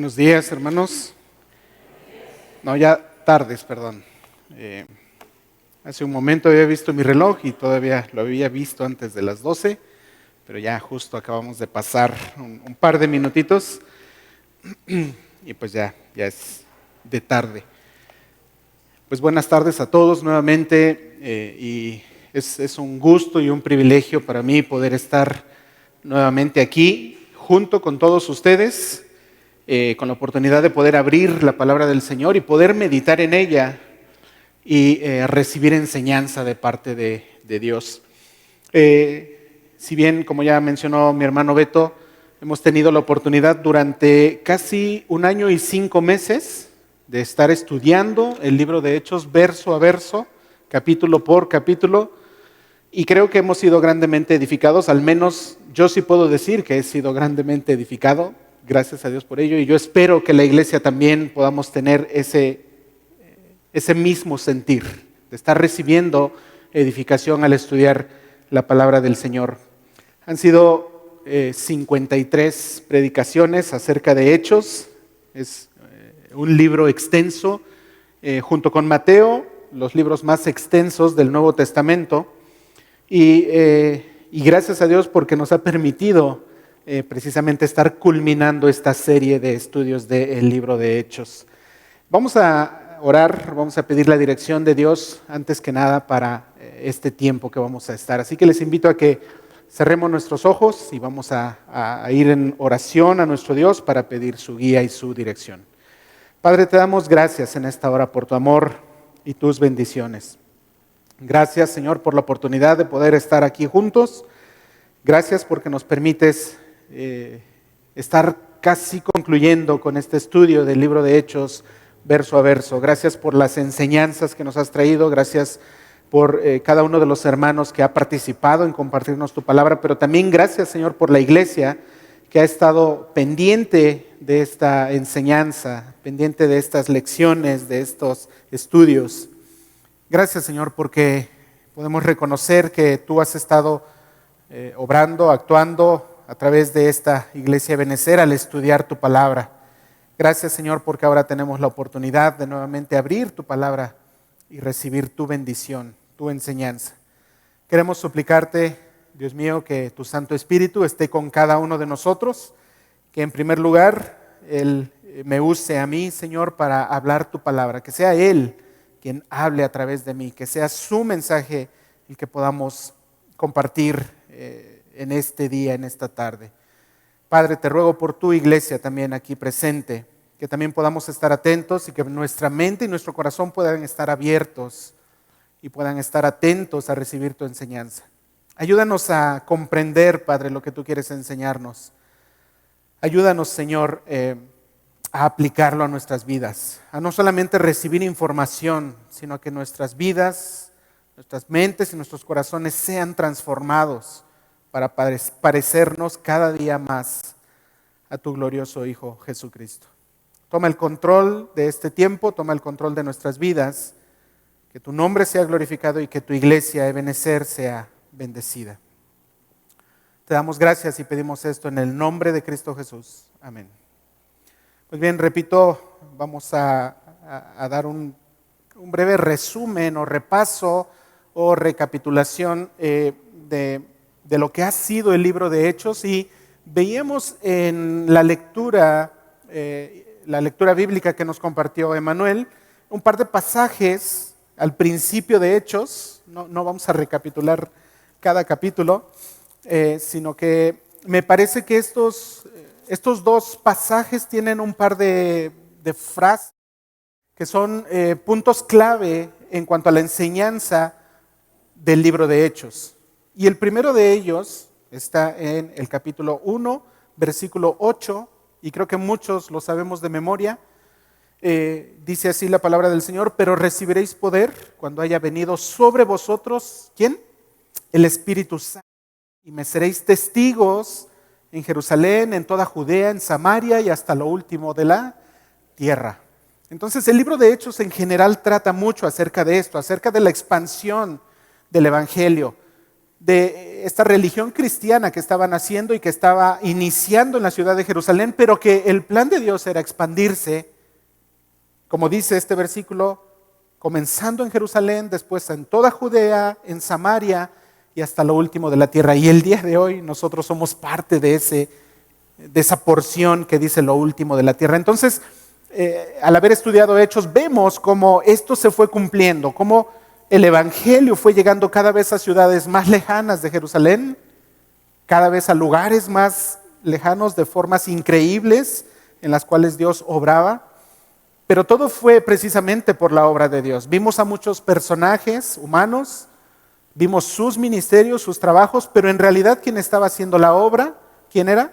Buenos días, hermanos. No, ya tardes, perdón. Hace un momento había visto mi reloj y todavía lo había visto antes de las 12, pero ya justo acabamos de pasar un par de minutitos y pues ya es de tarde. Pues buenas tardes a todos nuevamente y es un gusto y un privilegio para mí poder estar nuevamente aquí junto con todos ustedes. Con la oportunidad de poder abrir la palabra del Señor y poder meditar en ella y recibir enseñanza de parte de Dios. Si bien, como ya mencionó mi hermano Beto, hemos tenido la oportunidad durante casi 1 año y 5 meses de estar estudiando el libro de Hechos verso a verso, capítulo por capítulo, y creo que hemos sido grandemente edificados. Al menos yo sí puedo decir que he sido grandemente edificado. Gracias a Dios por ello, y yo espero que la iglesia también podamos tener ese mismo sentir, de estar recibiendo edificación al estudiar la palabra del Señor. Han sido 53 predicaciones acerca de Hechos, es un libro extenso, junto con Mateo, los libros más extensos del Nuevo Testamento, y gracias a Dios porque nos ha permitido precisamente estar culminando esta serie de estudios del libro de Hechos. Vamos a orar, vamos a pedir la dirección de Dios antes que nada para este tiempo que vamos a estar. Así que les invito a que cerremos nuestros ojos y vamos a ir en oración a nuestro Dios para pedir su guía y su dirección. Padre, te damos gracias en esta hora por tu amor y tus bendiciones. Gracias, Señor, por la oportunidad de poder estar aquí juntos. Gracias porque nos permites estar casi concluyendo con este estudio del libro de Hechos verso a verso. Gracias por las enseñanzas que nos has traído, gracias por cada uno de los hermanos que ha participado en compartirnos tu palabra, pero también gracias, Señor, por la iglesia que ha estado pendiente de esta enseñanza, pendiente de estas lecciones, de estos estudios. Gracias, Señor, porque podemos reconocer que tú has estado obrando, actuando a través de esta iglesia Ebenecer al estudiar tu palabra. Gracias, Señor, porque ahora tenemos la oportunidad de nuevamente abrir tu palabra y recibir tu bendición, tu enseñanza. Queremos suplicarte, Dios mío, que tu Santo Espíritu esté con cada uno de nosotros, que en primer lugar Él me use a mí, Señor, para hablar tu palabra, que sea Él quien hable a través de mí, que sea su mensaje el que podamos compartir en este día, en esta tarde. Padre, te ruego por tu iglesia también aquí presente, que también podamos estar atentos y que nuestra mente y nuestro corazón puedan estar abiertos y puedan estar atentos a recibir tu enseñanza. Ayúdanos a comprender, Padre, lo que tú quieres enseñarnos. Ayúdanos, Señor, a aplicarlo a nuestras vidas, a no solamente recibir información, sino a que nuestras vidas, nuestras mentes y nuestros corazones sean transformados para parecernos cada día más a tu glorioso Hijo Jesucristo. Toma el control de este tiempo, toma el control de nuestras vidas, que tu nombre sea glorificado y que tu iglesia Ebenecer sea bendecida. Te damos gracias y pedimos esto en el nombre de Cristo Jesús. Amén. Pues bien, repito, vamos a dar un breve resumen o repaso o recapitulación de lo que ha sido el libro de Hechos, y veíamos en la lectura bíblica que nos compartió Emanuel, un par de pasajes al principio de Hechos. No vamos a recapitular cada capítulo, sino que me parece que estos 2 pasajes tienen un par de frases que son puntos clave en cuanto a la enseñanza del libro de Hechos. Y el primero de ellos está en el capítulo 1, versículo 8, y creo que muchos lo sabemos de memoria. Dice así la palabra del Señor: pero recibiréis poder cuando haya venido sobre vosotros, ¿quién? El Espíritu Santo, y me seréis testigos en Jerusalén, en toda Judea, en Samaria y hasta lo último de la tierra. Entonces el libro de Hechos en general trata mucho acerca de esto, acerca de la expansión del Evangelio. de esta religión cristiana que estaban haciendo y que estaba iniciando en la ciudad de Jerusalén, pero que el plan de Dios era expandirse, como dice este versículo, comenzando en Jerusalén, después en toda Judea, en Samaria y hasta lo último de la tierra. Y el día de hoy nosotros somos parte de esa porción que dice lo último de la tierra. Entonces, al haber estudiado Hechos, vemos cómo esto se fue cumpliendo, cómo el evangelio fue llegando cada vez a ciudades más lejanas de Jerusalén, cada vez a lugares más lejanos de formas increíbles en las cuales Dios obraba. Pero todo fue precisamente por la obra de Dios. Vimos a muchos personajes humanos, vimos sus ministerios, sus trabajos, pero en realidad quien estaba haciendo la obra, ¿quién era?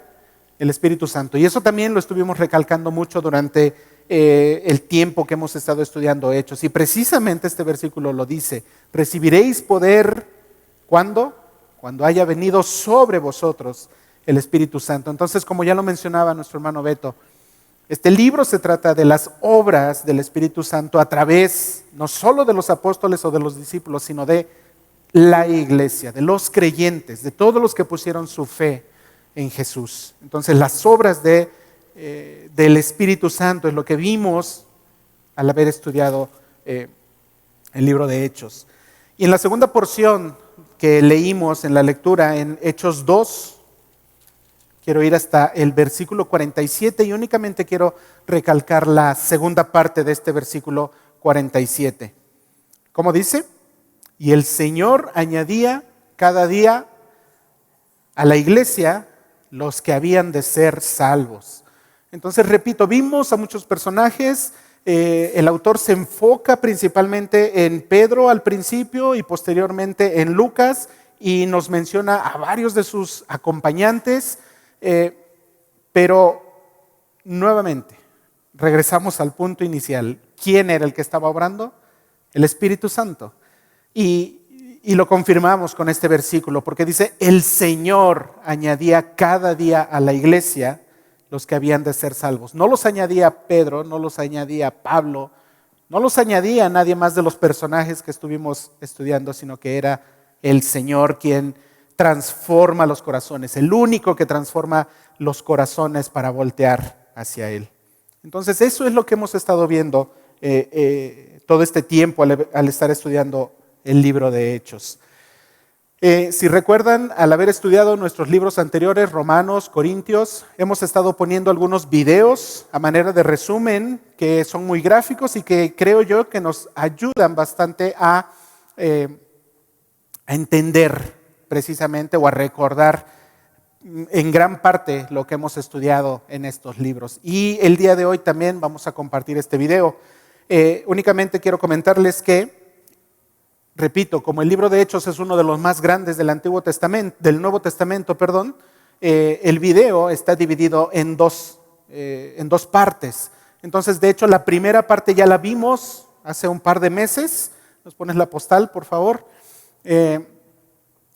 El Espíritu Santo. Y eso también lo estuvimos recalcando mucho durante el tiempo que hemos estado estudiando Hechos. Y precisamente este versículo lo dice: recibiréis poder, ¿cuándo? Cuando haya venido sobre vosotros el Espíritu Santo. Entonces, como ya lo mencionaba nuestro hermano Beto, este libro se trata de las obras del Espíritu Santo a través no solo de los apóstoles o de los discípulos, sino de la iglesia, de los creyentes, de todos los que pusieron su fe en Jesús. Entonces, las obras del Espíritu Santo es lo que vimos al haber estudiado el libro de Hechos. Y en la segunda porción que leímos en la lectura, en Hechos 2, quiero ir hasta el versículo 47 y únicamente quiero recalcar la segunda parte de este versículo 47. ¿Cómo dice? Y el Señor añadía cada día a la iglesia los que habían de ser salvos. Entonces, repito, vimos a muchos personajes. El autor se enfoca principalmente en Pedro al principio y posteriormente en Lucas, y nos menciona a varios de sus acompañantes. Pero nuevamente regresamos al punto inicial. ¿Quién era el que estaba obrando? El Espíritu Santo. Y lo confirmamos con este versículo, porque dice: el Señor añadía cada día a la iglesia los que habían de ser salvos. No los añadía Pedro, no los añadía Pablo, no los añadía nadie más de los personajes que estuvimos estudiando, sino que era el Señor quien transforma los corazones, el único que transforma los corazones para voltear hacia Él. Entonces, eso es lo que hemos estado viendo todo este tiempo al estar estudiando el libro de Hechos. Si recuerdan, al haber estudiado nuestros libros anteriores, Romanos, Corintios, hemos estado poniendo algunos videos a manera de resumen que son muy gráficos y que creo yo que nos ayudan bastante a entender precisamente o a recordar en gran parte lo que hemos estudiado en estos libros. Y el día de hoy también vamos a compartir este video. Únicamente quiero comentarles que, repito, como el libro de Hechos es uno de los más grandes del Nuevo Testamento, el video está dividido en dos partes. Entonces, de hecho, la primera parte ya la vimos hace un par de meses. ¿Nos pones la postal, por favor?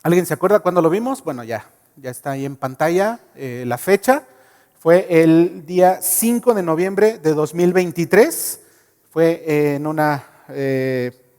¿Alguien se acuerda cuándo lo vimos? Bueno, ya está ahí en pantalla la fecha. Fue el día 5 de noviembre de 2023. Fue en una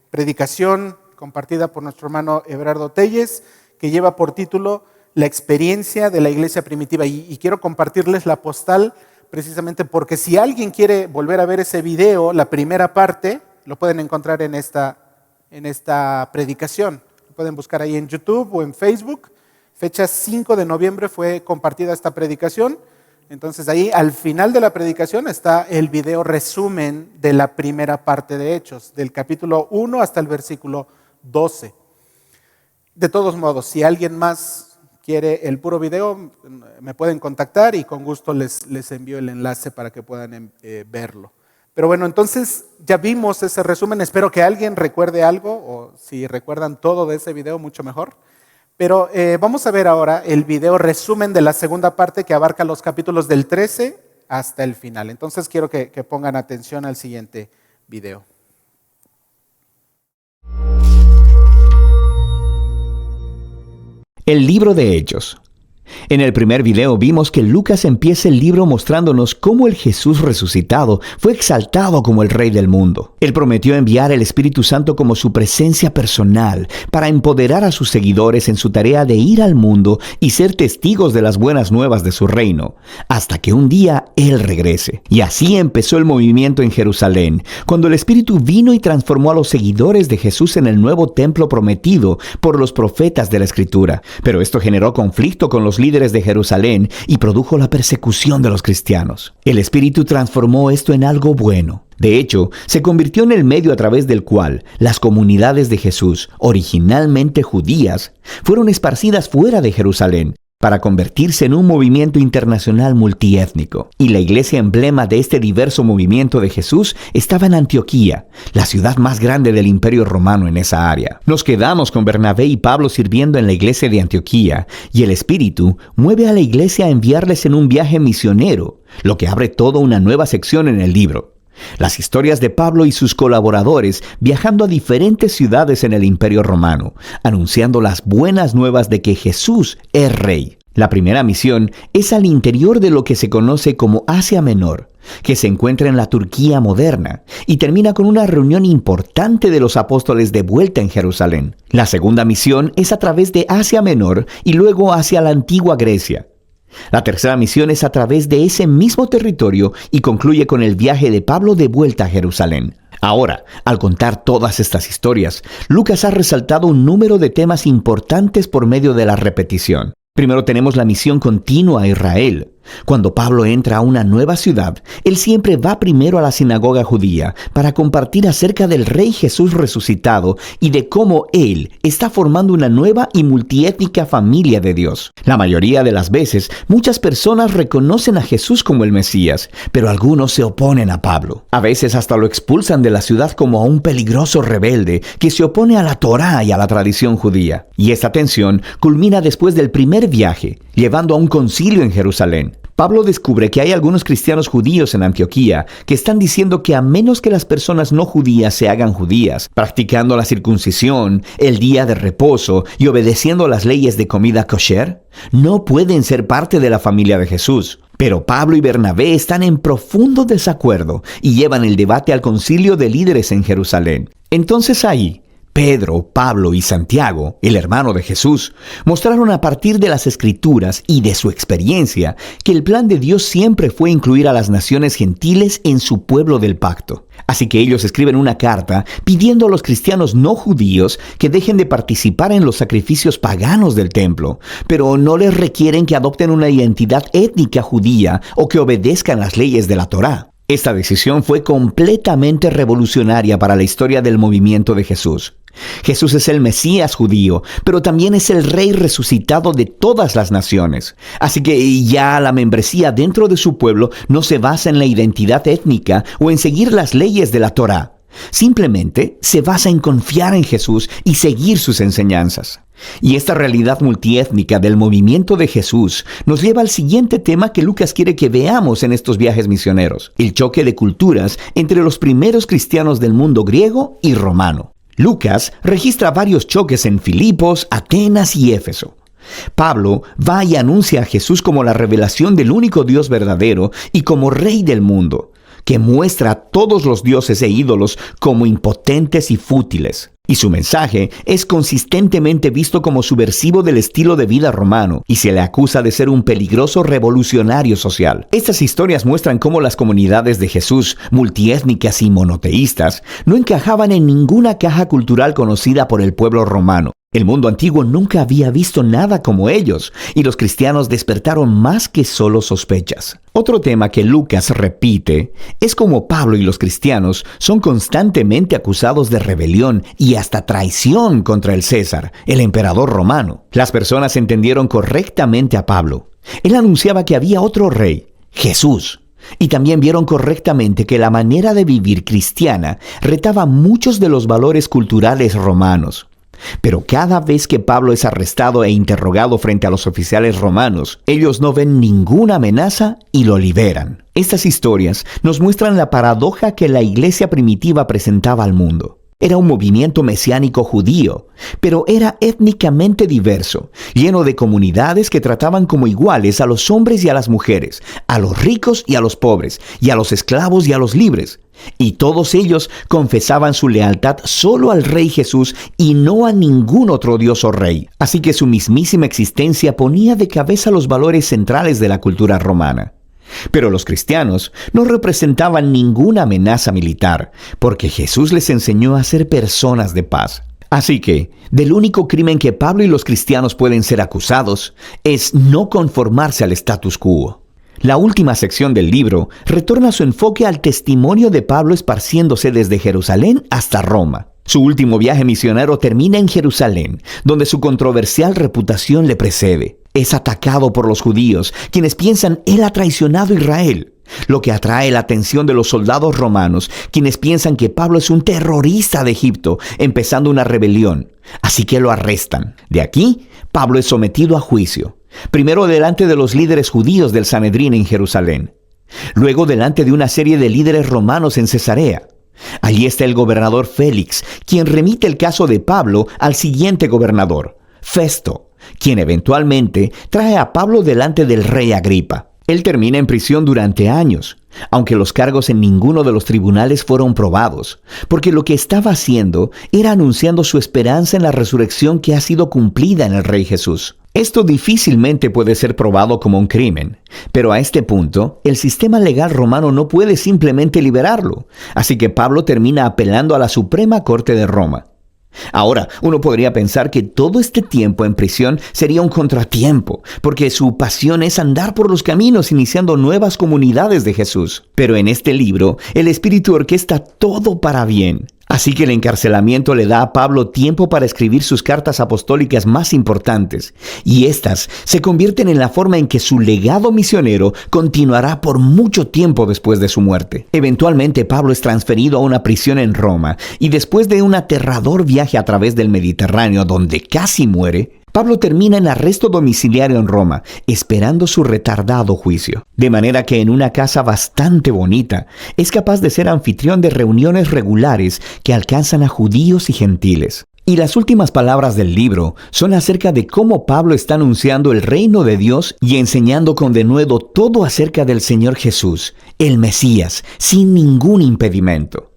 predicación compartida por nuestro hermano Everardo Telles, que lleva por título La experiencia de la iglesia primitiva. Y quiero compartirles la postal precisamente porque si alguien quiere volver a ver ese video, la primera parte, lo pueden encontrar en esta predicación. Pueden buscar ahí en YouTube o en Facebook. Fecha 5 de noviembre fue compartida esta predicación. Entonces ahí al final de la predicación está el video resumen de la primera parte de Hechos, del capítulo 1 hasta el versículo 12. De todos modos, si alguien más quiere el puro video, me pueden contactar y con gusto les envío el enlace para que puedan verlo. Pero bueno, entonces ya vimos ese resumen. Espero que alguien recuerde algo, o si recuerdan todo de ese video, mucho mejor. Pero vamos a ver ahora el video resumen de la segunda parte que abarca los capítulos del 13 hasta el final. Entonces quiero que pongan atención al siguiente video. El libro de Hechos. En el primer video vimos que Lucas empieza el libro mostrándonos cómo el Jesús resucitado fue exaltado como el Rey del mundo. Él prometió enviar el Espíritu Santo como su presencia personal para empoderar a sus seguidores en su tarea de ir al mundo y ser testigos de las buenas nuevas de su reino, hasta que un día Él regrese. Y así empezó el movimiento en Jerusalén, cuando el Espíritu vino y transformó a los seguidores de Jesús en el nuevo templo prometido por los profetas de la Escritura. Pero esto generó conflicto con los líderes de Jerusalén y produjo la persecución de los cristianos. El Espíritu transformó esto en algo bueno. De hecho, se convirtió en el medio a través del cual las comunidades de Jesús, originalmente judías, fueron esparcidas fuera de Jerusalén para convertirse en un movimiento internacional multiétnico. Y la iglesia emblema de este diverso movimiento de Jesús estaba en Antioquía, la ciudad más grande del Imperio Romano en esa área. Nos quedamos con Bernabé y Pablo sirviendo en la iglesia de Antioquía, y el Espíritu mueve a la iglesia a enviarles en un viaje misionero, lo que abre toda una nueva sección en el libro. Las historias de Pablo y sus colaboradores viajando a diferentes ciudades en el Imperio Romano, anunciando las buenas nuevas de que Jesús es Rey. La primera misión es al interior de lo que se conoce como Asia Menor, que se encuentra en la Turquía moderna, y termina con una reunión importante de los apóstoles de vuelta en Jerusalén. La segunda misión es a través de Asia Menor y luego hacia la antigua Grecia. La tercera misión es a través de ese mismo territorio y concluye con el viaje de Pablo de vuelta a Jerusalén. Ahora, al contar todas estas historias, Lucas ha resaltado un número de temas importantes por medio de la repetición. Primero tenemos la misión continua a Israel. Cuando Pablo entra a una nueva ciudad, él siempre va primero a la sinagoga judía para compartir acerca del Rey Jesús resucitado y de cómo él está formando una nueva y multiétnica familia de Dios. La mayoría de las veces, muchas personas reconocen a Jesús como el Mesías, pero algunos se oponen a Pablo. A veces hasta lo expulsan de la ciudad como a un peligroso rebelde que se opone a la Torá y a la tradición judía. Y esta tensión culmina después del primer viaje, llevando a un concilio en Jerusalén. Pablo descubre que hay algunos cristianos judíos en Antioquía que están diciendo que a menos que las personas no judías se hagan judías, practicando la circuncisión, el día de reposo y obedeciendo las leyes de comida kosher, no pueden ser parte de la familia de Jesús. Pero Pablo y Bernabé están en profundo desacuerdo y llevan el debate al concilio de líderes en Jerusalén. Entonces ahí, Pedro, Pablo y Santiago, el hermano de Jesús, mostraron a partir de las Escrituras y de su experiencia que el plan de Dios siempre fue incluir a las naciones gentiles en su pueblo del pacto. Así que ellos escriben una carta pidiendo a los cristianos no judíos que dejen de participar en los sacrificios paganos del templo, pero no les requieren que adopten una identidad étnica judía o que obedezcan las leyes de la Torá. Esta decisión fue completamente revolucionaria para la historia del movimiento de Jesús. Jesús es el Mesías judío, pero también es el Rey resucitado de todas las naciones. Así que ya la membresía dentro de su pueblo no se basa en la identidad étnica o en seguir las leyes de la Torá. Simplemente se basa en confiar en Jesús y seguir sus enseñanzas. Y esta realidad multiétnica del movimiento de Jesús nos lleva al siguiente tema que Lucas quiere que veamos en estos viajes misioneros: el choque de culturas entre los primeros cristianos del mundo griego y romano. Lucas registra varios choques en Filipos, Atenas y Éfeso. Pablo va y anuncia a Jesús como la revelación del único Dios verdadero y como Rey del mundo, que muestra a todos los dioses e ídolos como impotentes y fútiles. Y su mensaje es consistentemente visto como subversivo del estilo de vida romano y se le acusa de ser un peligroso revolucionario social. Estas historias muestran cómo las comunidades de Jesús, multiétnicas y monoteístas, no encajaban en ninguna caja cultural conocida por el pueblo romano. El mundo antiguo nunca había visto nada como ellos, y los cristianos despertaron más que solo sospechas. Otro tema que Lucas repite es cómo Pablo y los cristianos son constantemente acusados de rebelión y hasta traición contra el César, el emperador romano. Las personas entendieron correctamente a Pablo. Él anunciaba que había otro rey, Jesús. Y también vieron correctamente que la manera de vivir cristiana retaba muchos de los valores culturales romanos. Pero cada vez que Pablo es arrestado e interrogado frente a los oficiales romanos, ellos no ven ninguna amenaza y lo liberan. Estas historias nos muestran la paradoja que la iglesia primitiva presentaba al mundo. Era un movimiento mesiánico judío, pero era étnicamente diverso, lleno de comunidades que trataban como iguales a los hombres y a las mujeres, a los ricos y a los pobres, y a los esclavos y a los libres. Y todos ellos confesaban su lealtad solo al Rey Jesús y no a ningún otro dios o rey. Así que su mismísima existencia ponía de cabeza los valores centrales de la cultura romana. Pero los cristianos no representaban ninguna amenaza militar, porque Jesús les enseñó a ser personas de paz. Así que, del único crimen que Pablo y los cristianos pueden ser acusados es no conformarse al status quo. La última sección del libro retorna su enfoque al testimonio de Pablo esparciéndose desde Jerusalén hasta Roma. Su último viaje misionero termina en Jerusalén, donde su controversial reputación le precede. Es atacado por los judíos, quienes piensan él ha traicionado a Israel, lo que atrae la atención de los soldados romanos, quienes piensan que Pablo es un terrorista de Egipto, empezando una rebelión. Así que lo arrestan. De aquí, Pablo es sometido a juicio. Primero delante de los líderes judíos del Sanedrín en Jerusalén. Luego delante de una serie de líderes romanos en Cesarea. Allí está el gobernador Félix, quien remite el caso de Pablo al siguiente gobernador, Festo, quien eventualmente trae a Pablo delante del rey Agripa. Él termina en prisión durante años, aunque los cargos en ninguno de los tribunales fueron probados, porque lo que estaba haciendo era anunciando su esperanza en la resurrección que ha sido cumplida en el Rey Jesús. Esto difícilmente puede ser probado como un crimen, pero a este punto, el sistema legal romano no puede simplemente liberarlo, así que Pablo termina apelando a la Suprema Corte de Roma. Ahora, uno podría pensar que todo este tiempo en prisión sería un contratiempo, porque su pasión es andar por los caminos iniciando nuevas comunidades de Jesús. Pero en este libro, el Espíritu orquesta todo para bien. Así que el encarcelamiento le da a Pablo tiempo para escribir sus cartas apostólicas más importantes, y estas se convierten en la forma en que su legado misionero continuará por mucho tiempo después de su muerte. Eventualmente Pablo es transferido a una prisión en Roma, y después de un aterrador viaje a través del Mediterráneo donde casi muere, Pablo termina en arresto domiciliario en Roma, esperando su retardado juicio. De manera que en una casa bastante bonita, es capaz de ser anfitrión de reuniones regulares que alcanzan a judíos y gentiles. Y las últimas palabras del libro son acerca de cómo Pablo está anunciando el reino de Dios y enseñando con denuedo todo acerca del Señor Jesús, el Mesías, sin ningún impedimento.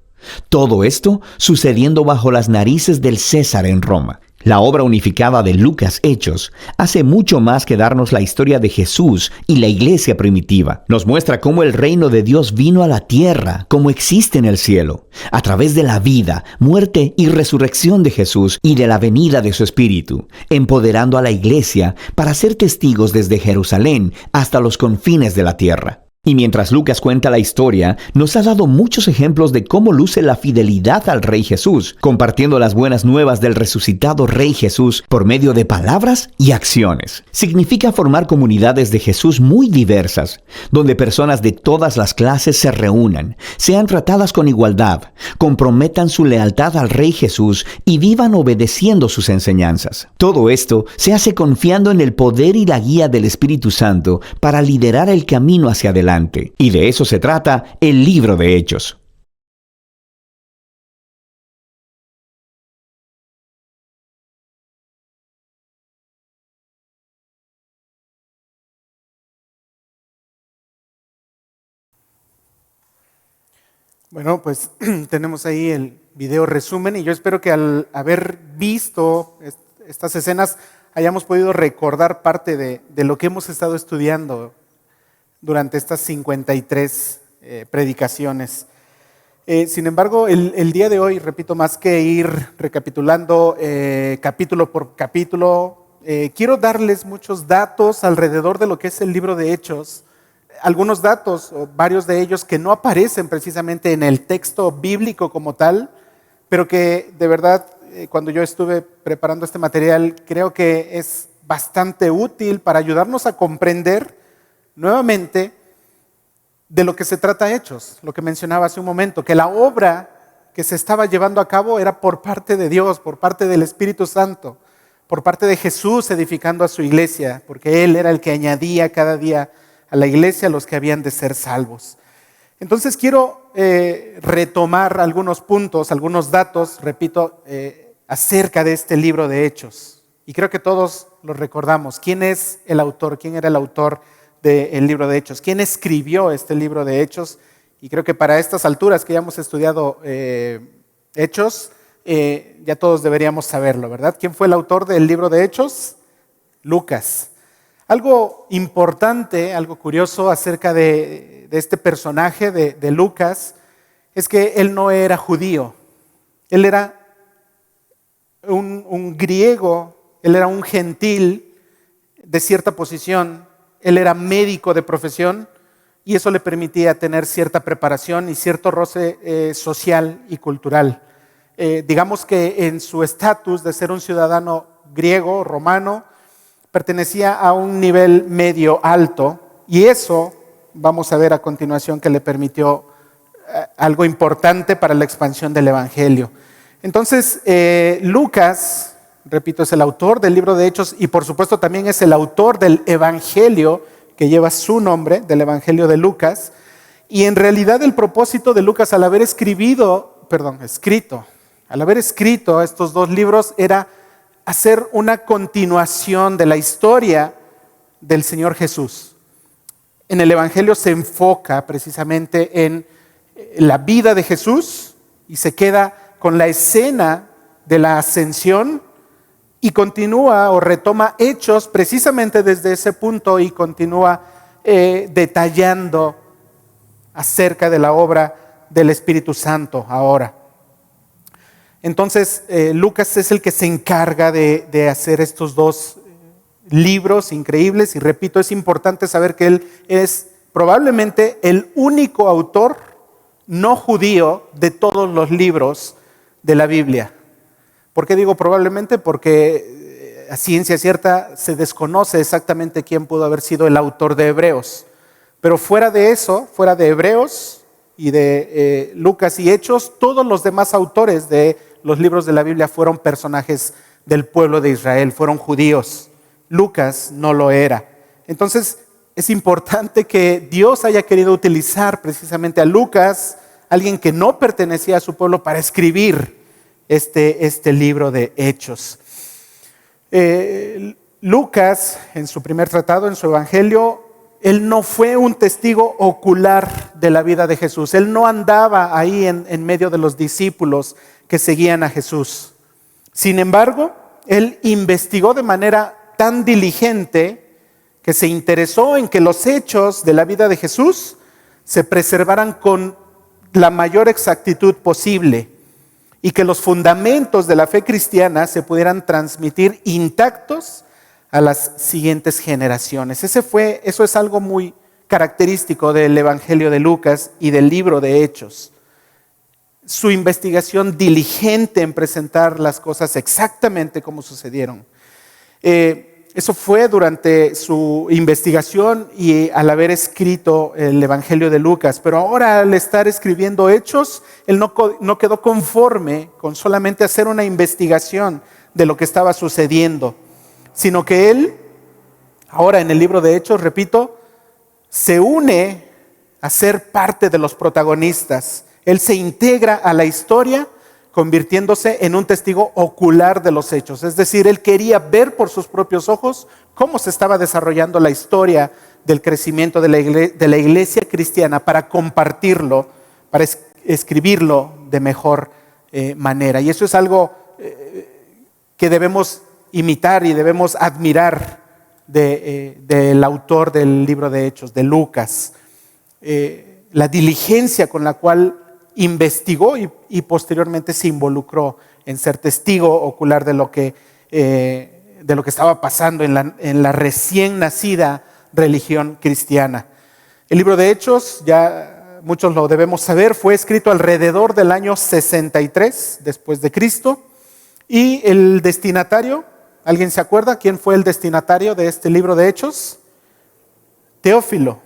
Todo esto sucediendo bajo las narices del César en Roma. La obra unificada de Lucas Hechos hace mucho más que darnos la historia de Jesús y la iglesia primitiva. Nos muestra cómo el reino de Dios vino a la tierra, como existe en el cielo, a través de la vida, muerte y resurrección de Jesús y de la venida de su Espíritu, empoderando a la iglesia para ser testigos desde Jerusalén hasta los confines de la tierra. Y mientras Lucas cuenta la historia, nos ha dado muchos ejemplos de cómo luce la fidelidad al Rey Jesús, compartiendo las buenas nuevas del resucitado Rey Jesús por medio de palabras y acciones. Significa formar comunidades de Jesús muy diversas, donde personas de todas las clases se reúnan, sean tratadas con igualdad, comprometan su lealtad al Rey Jesús y vivan obedeciendo sus enseñanzas. Todo esto se hace confiando en el poder y la guía del Espíritu Santo para liderar el camino hacia adelante. Y de eso se trata el libro de Hechos. Bueno, pues tenemos ahí el video resumen y yo espero que al haber visto estas escenas hayamos podido recordar parte de lo que hemos estado estudiando durante estas 53 predicaciones. Sin embargo, el día de hoy, repito, más que ir recapitulando capítulo por capítulo, quiero darles muchos datos alrededor de lo que es el libro de Hechos. Algunos datos, o varios de ellos, que no aparecen precisamente en el texto bíblico como tal, pero que de verdad, cuando yo estuve preparando este material, creo que es bastante útil para ayudarnos a comprender nuevamente de lo que se trata Hechos, lo que mencionaba hace un momento, que la obra que se estaba llevando a cabo era por parte de Dios, por parte del Espíritu Santo, por parte de Jesús edificando a su iglesia, porque Él era el que añadía cada día a la iglesia a los que habían de ser salvos. Entonces quiero retomar algunos puntos, algunos datos, repito, acerca de este libro de Hechos. Y creo que todos lo recordamos. ¿Quién es el autor? ¿Quién era el autor del libro de Hechos? ¿Quién escribió este libro de Hechos? Y creo que para estas alturas que ya hemos estudiado Hechos, ya todos deberíamos saberlo, ¿verdad? ¿Quién fue el autor del libro de Hechos? Lucas. Algo importante, algo curioso acerca de este personaje de Lucas es que él no era judío. Él era un griego, él era un gentil de cierta posición, él era médico de profesión y eso le permitía tener cierta preparación y cierto roce social y cultural. Digamos que en su estatus de ser un ciudadano griego, romano, pertenecía a un nivel medio alto y eso vamos a ver a continuación que le permitió algo importante para la expansión del Evangelio. Entonces, Lucas, repito, es el autor del libro de Hechos y por supuesto también es el autor del Evangelio que lleva su nombre, del Evangelio de Lucas. Y en realidad el propósito de Lucas al haber escrito estos dos libros era hacer una continuación de la historia del Señor Jesús. En el Evangelio se enfoca precisamente en la vida de Jesús y se queda con la escena de la ascensión y continúa o retoma hechos precisamente desde ese punto y continúa detallando acerca de la obra del Espíritu Santo ahora. Entonces, Lucas es el que se encarga de hacer estos dos libros increíbles y repito, es importante saber que él es probablemente el único autor no judío de todos los libros de la Biblia. ¿Por qué digo probablemente? Porque a ciencia cierta se desconoce exactamente quién pudo haber sido el autor de Hebreos. Pero fuera de eso, fuera de Hebreos y de Lucas y Hechos, todos los demás autores de los libros de la Biblia fueron personajes del pueblo de Israel, fueron judíos. Lucas no lo era. Entonces es importante que Dios haya querido utilizar precisamente a Lucas, alguien que no pertenecía a su pueblo, para escribir este libro de Hechos. Lucas, en su primer tratado, en su Evangelio, él no fue un testigo ocular de la vida de Jesús. Él no andaba ahí en medio de los discípulos que seguían a Jesús. Sin embargo, él investigó de manera tan diligente que se interesó en que los hechos de la vida de Jesús se preservaran con la mayor exactitud posible y que los fundamentos de la fe cristiana se pudieran transmitir intactos a las siguientes generaciones. Eso es algo muy característico del Evangelio de Lucas y del libro de Hechos. Su investigación diligente en presentar las cosas exactamente como sucedieron. Eso fue durante su investigación y al haber escrito el Evangelio de Lucas. Pero ahora al estar escribiendo Hechos, él no quedó conforme con solamente hacer una investigación de lo que estaba sucediendo, sino que él, ahora en el libro de Hechos, repito, se une a ser parte de los protagonistas. Él se integra a la historia convirtiéndose en un testigo ocular de los hechos. Es decir, él quería ver por sus propios ojos cómo se estaba desarrollando la historia del crecimiento de la iglesia cristiana para compartirlo, para escribirlo de mejor manera. Y eso es algo que debemos imitar y debemos admirar del autor del libro de Hechos, de Lucas. La diligencia con la cual investigó y posteriormente se involucró en ser testigo ocular de lo que estaba pasando en la recién nacida religión cristiana. El libro de Hechos, ya muchos lo debemos saber, fue escrito alrededor del año 63 después de Cristo. Y el destinatario, ¿alguien se acuerda quién fue el destinatario de este libro de Hechos? Teófilo,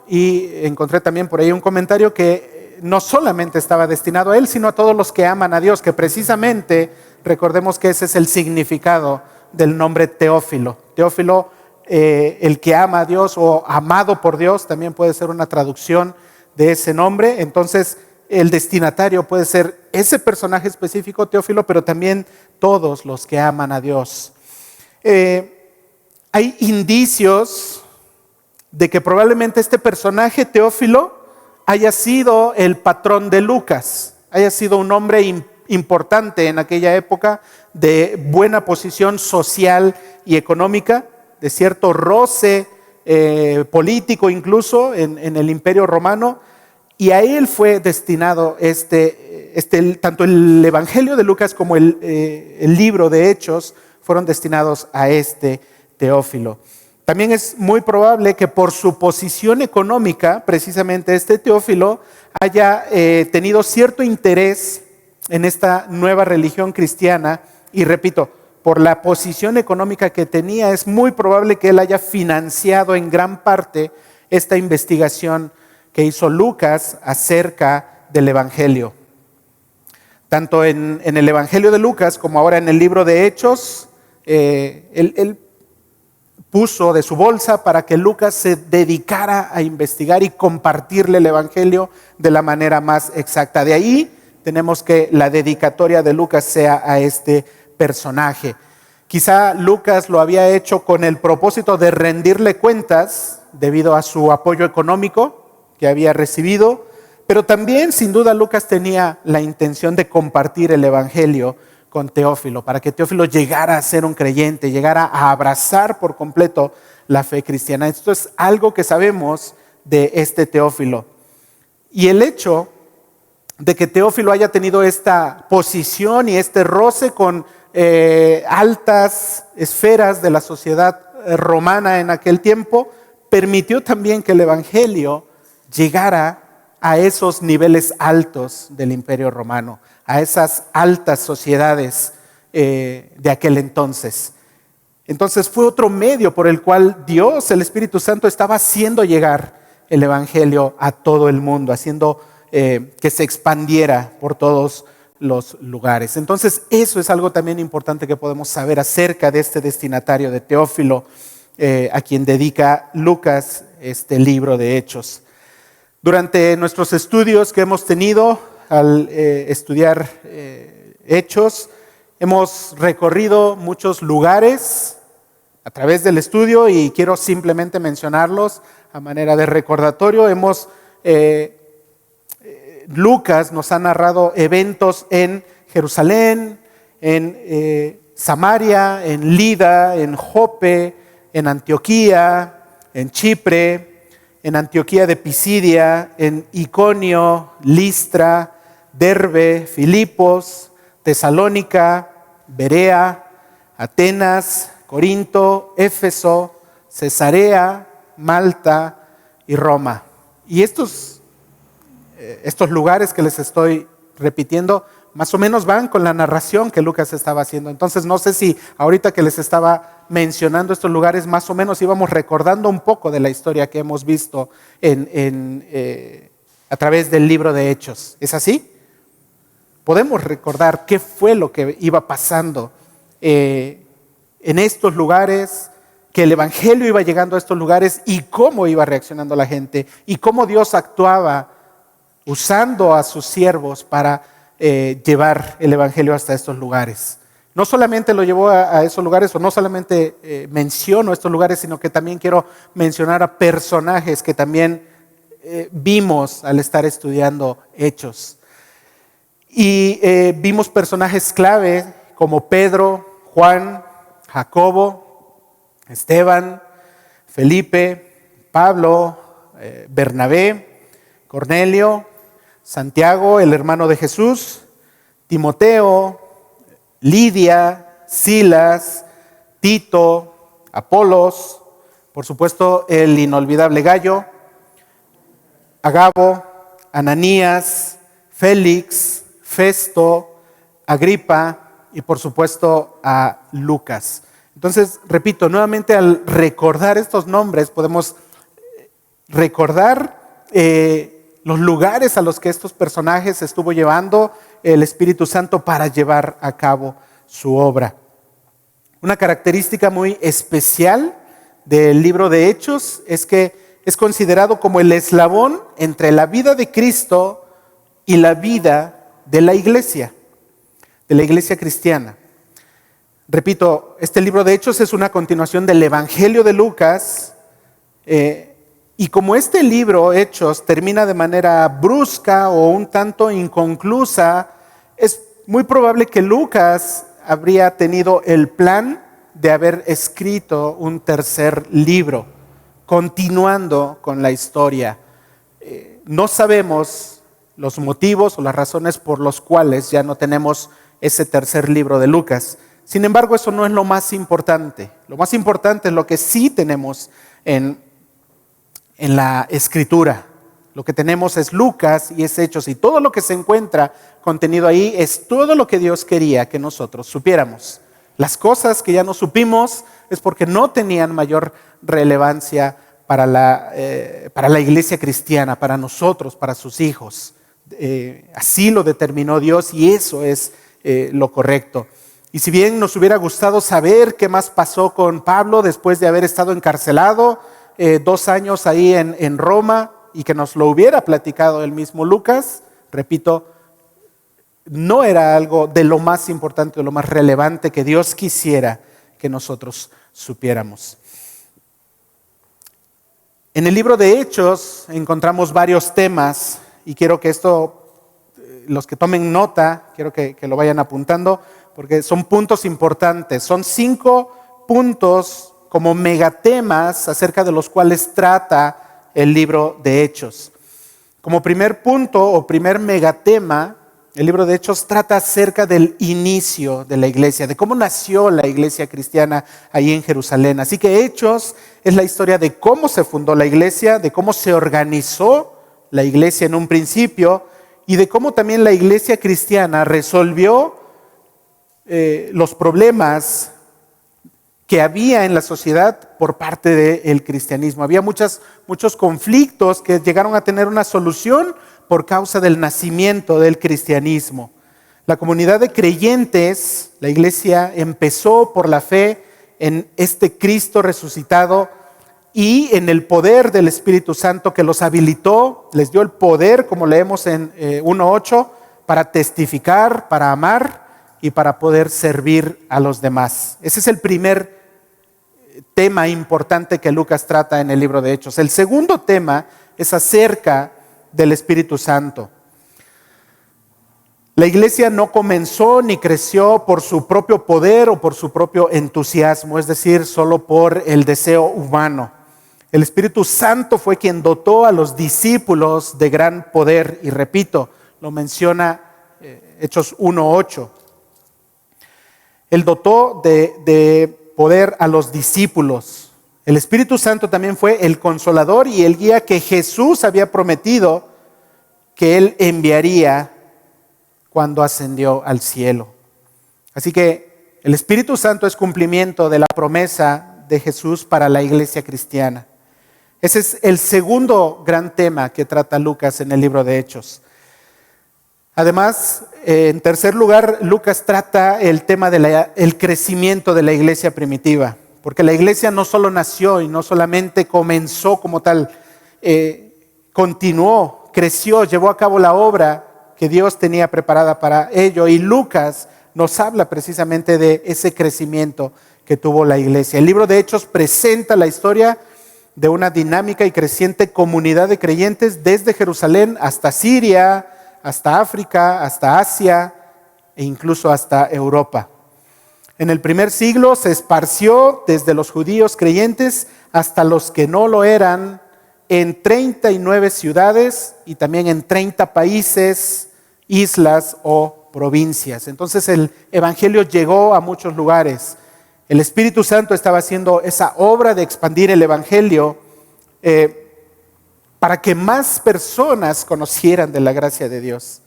y encontré también por ahí un comentario que no solamente estaba destinado a él, sino a todos los que aman a Dios, que precisamente, recordemos que ese es el significado del nombre Teófilo. Teófilo el que ama a Dios o amado por Dios, también puede ser una traducción de ese nombre. Entonces el destinatario puede ser ese personaje específico, Teófilo, pero también todos los que aman a Dios. Hay indicios de que probablemente este personaje, Teófilo, haya sido el patrón de Lucas, haya sido un hombre importante en aquella época, de buena posición social y económica, de cierto roce político incluso en el Imperio Romano, y a él fue destinado tanto el Evangelio de Lucas como el libro de Hechos fueron destinados a este Teófilo. También es muy probable que por su posición económica, precisamente este Teófilo haya tenido cierto interés en esta nueva religión cristiana, y repito, por la posición económica que tenía, es muy probable que él haya financiado en gran parte esta investigación que hizo Lucas acerca del Evangelio. Tanto en el Evangelio de Lucas como ahora en el libro de Hechos, él puso de su bolsa para que Lucas se dedicara a investigar y compartirle el Evangelio de la manera más exacta. De ahí tenemos que la dedicatoria de Lucas sea a este personaje. Quizá Lucas lo había hecho con el propósito de rendirle cuentas debido a su apoyo económico que había recibido, pero también sin duda Lucas tenía la intención de compartir el Evangelio con Teófilo, para que Teófilo llegara a ser un creyente, llegara a abrazar por completo la fe cristiana. Esto es algo que sabemos de este Teófilo. Y el hecho de que Teófilo haya tenido esta posición y este roce con altas esferas de la sociedad romana en aquel tiempo, permitió también que el Evangelio llegara a esos niveles altos del Imperio Romano, a esas altas sociedades de aquel entonces. Entonces fue otro medio por el cual Dios, el Espíritu Santo, estaba haciendo llegar el Evangelio a todo el mundo, haciendo que se expandiera por todos los lugares. Entonces eso es algo también importante que podemos saber acerca de este destinatario de Teófilo, a quien dedica Lucas este libro de Hechos. Durante nuestros estudios que hemos tenido al estudiar Hechos, hemos recorrido muchos lugares a través del estudio y quiero simplemente mencionarlos a manera de recordatorio. Lucas nos ha narrado eventos en Jerusalén, en Samaria, en Lida, en Jope, en Antioquía, en Chipre, en Antioquía de Pisidia, en Iconio, Listra, Derbe, Filipos, Tesalónica, Berea, Atenas, Corinto, Éfeso, Cesarea, Malta y Roma. Y estos lugares que les estoy repitiendo más o menos van con la narración que Lucas estaba haciendo. Entonces no sé si ahorita que les estaba mencionando estos lugares, más o menos íbamos recordando un poco de la historia que hemos visto a través del libro de Hechos. ¿Es así? Podemos recordar qué fue lo que iba pasando en estos lugares, que el Evangelio iba llegando a estos lugares y cómo iba reaccionando la gente y cómo Dios actuaba usando a sus siervos para llevar el Evangelio hasta estos lugares. No solamente lo llevó a esos lugares, o no solamente menciono estos lugares, sino que también quiero mencionar a personajes que también vimos al estar estudiando Hechos. Y vimos personajes clave como Pedro, Juan, Jacobo, Esteban, Felipe, Pablo, Bernabé, Cornelio, Santiago, el hermano de Jesús, Timoteo, Lidia, Silas, Tito, Apolos, por supuesto el inolvidable Gallo, Agabo, Ananías, Félix, Festo, Agripa y por supuesto a Lucas. Entonces, repito, nuevamente al recordar estos nombres podemos recordar los lugares a los que estos personajes estuvo llevando el Espíritu Santo para llevar a cabo su obra. Una característica muy especial del libro de Hechos es que es considerado como el eslabón entre la vida de Cristo y la vida de la iglesia cristiana. Repito, este libro de Hechos es una continuación del Evangelio de Lucas, y como este libro, Hechos, termina de manera brusca o un tanto inconclusa, es muy probable que Lucas habría tenido el plan de haber escrito un tercer libro, continuando con la historia. No sabemos los motivos o las razones por los cuales ya no tenemos ese tercer libro de Lucas. Sin embargo, eso no es lo más importante. Lo más importante es lo que sí tenemos en la Escritura. Lo que tenemos es Lucas y es Hechos, y todo lo que se encuentra contenido ahí es todo lo que Dios quería que nosotros supiéramos. Las cosas que ya no supimos es porque no tenían mayor relevancia para la iglesia cristiana, para nosotros, para sus hijos. Así lo determinó Dios y eso es lo correcto. Y si bien nos hubiera gustado saber qué más pasó con Pablo después de haber estado encarcelado 2 años ahí en Roma, y que nos lo hubiera platicado el mismo Lucas, repito, no era algo de lo más importante, de lo más relevante que Dios quisiera que nosotros supiéramos. En el libro de Hechos encontramos varios temas, y quiero que esto, los que tomen nota, quiero que lo vayan apuntando, porque son puntos importantes. Son 5 puntos como megatemas acerca de los cuales trata el libro de Hechos. Como primer punto o primer megatema, el libro de Hechos trata acerca del inicio de la iglesia, de cómo nació la iglesia cristiana ahí en Jerusalén. Así que Hechos es la historia de cómo se fundó la iglesia, de cómo se organizó la iglesia en un principio y de cómo también la iglesia cristiana resolvió los problemas que había en la sociedad por parte del cristianismo. Había muchos conflictos que llegaron a tener una solución por causa del nacimiento del cristianismo. La comunidad de creyentes, la iglesia, empezó por la fe en este Cristo resucitado y en el poder del Espíritu Santo que los habilitó, les dio el poder, como leemos en 1:8, para testificar, para amar y para poder servir a los demás. Ese es el primer tema importante que Lucas trata en el libro de Hechos. El segundo tema es acerca del Espíritu Santo. La iglesia no comenzó ni creció por su propio poder o por su propio entusiasmo, es decir, solo por el deseo humano. El Espíritu Santo fue quien dotó a los discípulos de gran poder, y repito, lo menciona Hechos 1:8. Él dotó de poder a los discípulos. El Espíritu Santo también fue el consolador y el guía que Jesús había prometido que Él enviaría cuando ascendió al cielo. Así que el Espíritu Santo es cumplimiento de la promesa de Jesús para la iglesia cristiana. Ese es el segundo gran tema que trata Lucas en el libro de Hechos. Además, en tercer lugar, Lucas trata el tema del crecimiento de la iglesia primitiva, porque la iglesia no solo nació y no solamente comenzó como tal, continuó, creció, llevó a cabo la obra que Dios tenía preparada para ello, y Lucas nos habla precisamente de ese crecimiento que tuvo la iglesia. El libro de Hechos presenta la historia de una dinámica y creciente comunidad de creyentes desde Jerusalén hasta Siria, hasta África, hasta Asia e incluso hasta Europa. En el primer siglo se esparció desde los judíos creyentes hasta los que no lo eran en 39 ciudades y también en 30 países, islas o provincias. Entonces el evangelio llegó a muchos lugares. El Espíritu Santo estaba haciendo esa obra de expandir el evangelio para que más personas conocieran de la gracia de Dios.